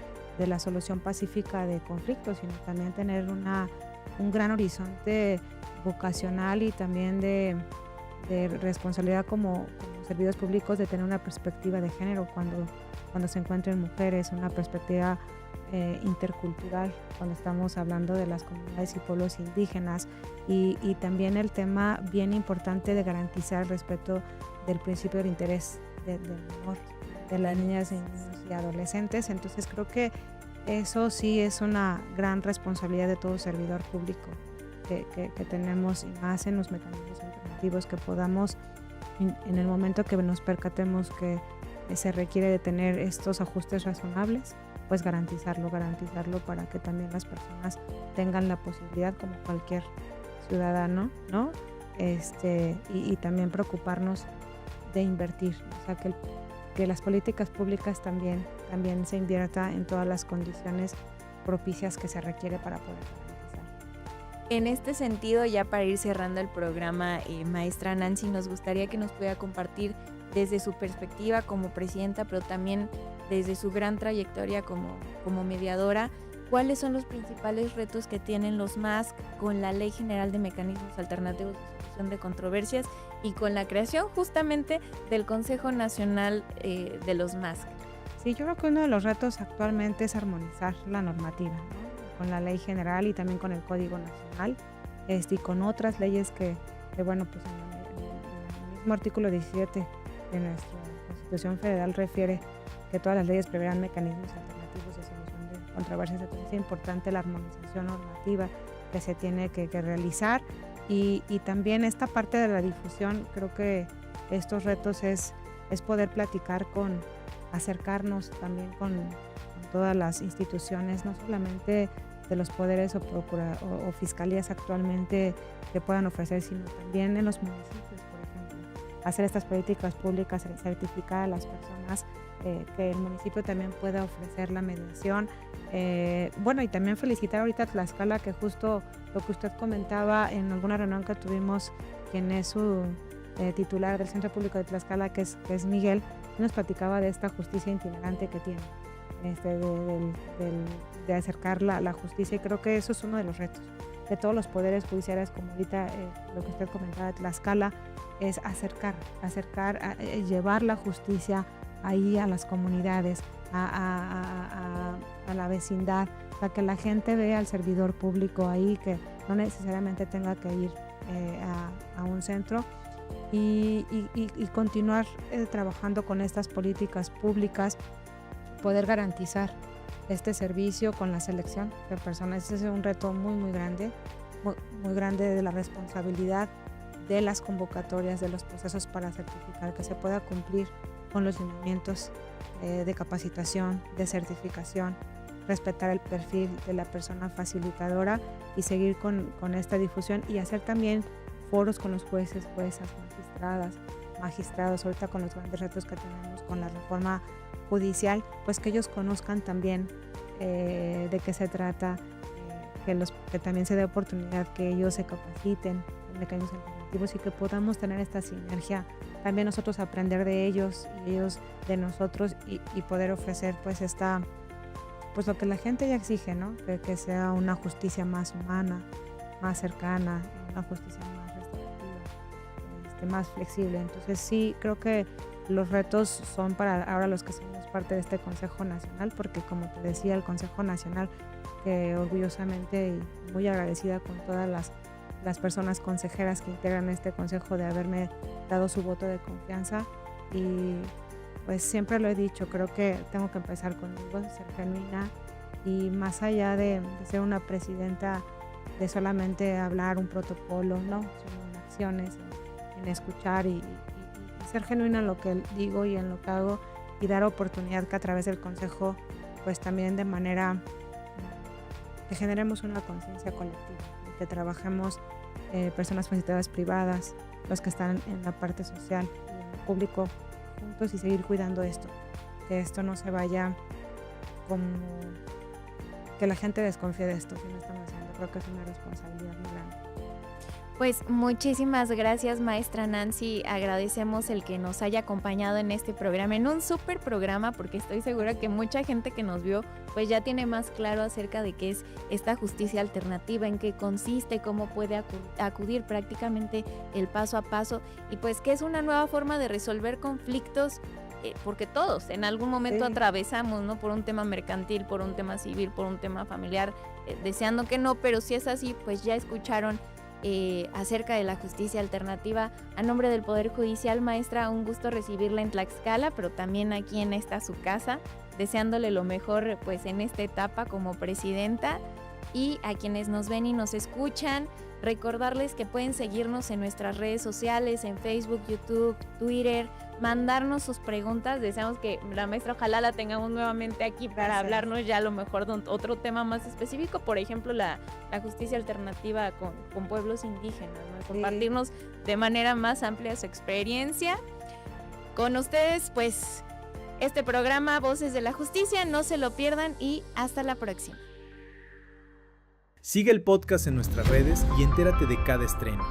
la solución pacífica de conflictos, sino también tener un gran horizonte vocacional y también de responsabilidad como servidores públicos, de tener una perspectiva de género cuando se encuentren mujeres, una perspectiva intercultural cuando estamos hablando de las comunidades y pueblos indígenas, y también el tema bien importante de garantizar el respeto del principio del interés del menor, de las niñas, niños y adolescentes. Entonces creo que eso sí es una gran responsabilidad de todo servidor público que tenemos, y más en los mecanismos alternativos, que podamos en el momento que nos percatemos que se requiere de tener estos ajustes razonables, pues garantizarlo para que también las personas tengan la posibilidad, como cualquier ciudadano, ¿no? Y también preocuparnos de invertir, o sea, que las políticas públicas también se invierta en todas las condiciones propicias que se requiere para poder garantizar.
En este sentido, ya para ir cerrando el programa, maestra Nancy, nos gustaría que nos pudiera compartir desde su perspectiva como presidenta, pero también desde su gran trayectoria como mediadora, ¿cuáles son los principales retos que tienen los MASC con la Ley General de Mecanismos Alternativos de Solución de Controversias y con la creación justamente del Consejo Nacional de los MASC?
Sí, yo creo que uno de los retos actualmente es armonizar la normativa, ¿no? Con la Ley General y también con el Código Nacional, y con otras leyes que bueno, pues en el mismo artículo 17 de nuestra Constitución Federal refiere que todas las leyes preverán mecanismos alternativos de solución de controversias. Entonces es importante la armonización normativa que se tiene que realizar, y también esta parte de la difusión. Creo que estos retos es poder platicar acercarnos también con todas las instituciones, no solamente de los poderes o fiscalías actualmente que puedan ofrecer, sino también en los municipios, por ejemplo, hacer estas políticas públicas, certificar a las personas, que el municipio también pueda ofrecer la mediación. Bueno, y también felicitar ahorita a Tlaxcala, que justo lo que usted comentaba en alguna reunión que tuvimos, quien es su titular del Centro Público de Tlaxcala, que es Miguel, nos platicaba de esta justicia itinerante que tiene, de acercar la justicia, y creo que eso es uno de los retos de todos los poderes judiciales, como ahorita lo que usted comentaba de Tlaxcala, es acercar, llevar la justicia ahí a las comunidades, a la vecindad, para que la gente vea al servidor público ahí, que no necesariamente tenga que ir a un centro, y continuar trabajando con estas políticas públicas, poder garantizar este servicio con la selección de personas. Ese es un reto muy grande, muy grande, de la responsabilidad de las convocatorias, de los procesos para certificar, que se pueda cumplir con los lineamientos de capacitación, de certificación, respetar el perfil de la persona facilitadora y seguir con esta difusión y hacer también foros con los jueces, juezas, magistrados, ahorita con los grandes retos que tenemos con la reforma judicial, pues que ellos conozcan también de qué se trata, que también se dé oportunidad que ellos se capaciten en mecanismos alternativos y que podamos tener esta sinergia, también nosotros aprender de ellos y ellos de nosotros y poder ofrecer pues pues lo que la gente ya exige, ¿no? Que sea una justicia más humana, más cercana, una justicia más restaurativa, más flexible. Entonces sí, creo que los retos son para ahora los que somos parte de este Consejo Nacional, porque como te decía, el Consejo Nacional, que orgullosamente y muy agradecida con todas las personas consejeras que integran este consejo de haberme dado su voto de confianza, y pues siempre lo he dicho, creo que tengo que empezar conmigo, ser genuina y más allá de ser una presidenta de solamente hablar un protocolo, no, sino en acciones, en escuchar y ser genuina en lo que digo y en lo que hago y dar oportunidad que a través del consejo pues también de manera que generemos una conciencia colectiva, que trabajemos personas facilitadoras privadas, los que están en la parte social y en el público juntos y seguir cuidando esto, que esto no se vaya como que la gente desconfíe de esto, si no estamos haciendo, creo que es una responsabilidad muy grande.
Pues muchísimas gracias, maestra Nancy, agradecemos el que nos haya acompañado en este programa, en un súper programa, porque estoy segura que mucha gente que nos vio pues ya tiene más claro acerca de qué es esta justicia alternativa, en qué consiste, cómo puede acudir prácticamente el paso a paso y pues que es una nueva forma de resolver conflictos, porque todos en algún momento atravesamos, ¿no? Por un tema mercantil, por un tema civil, por un tema familiar, deseando que no, pero si es así, pues ya escucharon acerca de la justicia alternativa. A nombre del Poder Judicial, maestra, un gusto recibirla en Tlaxcala, pero también aquí en esta su casa, deseándole lo mejor pues en esta etapa como presidenta, y a quienes nos ven y nos escuchan, recordarles que pueden seguirnos en nuestras redes sociales, en Facebook, YouTube, Twitter, mandarnos sus preguntas. Deseamos que la maestra ojalá la tengamos nuevamente aquí para hablarnos ya a lo mejor de otro tema más específico, por ejemplo la justicia alternativa con pueblos indígenas, ¿no? Compartirnos de manera más amplia su experiencia. Con ustedes pues este programa Voces de la Justicia, no se lo pierdan y hasta la próxima.
Sigue el podcast en nuestras redes y entérate de cada estreno.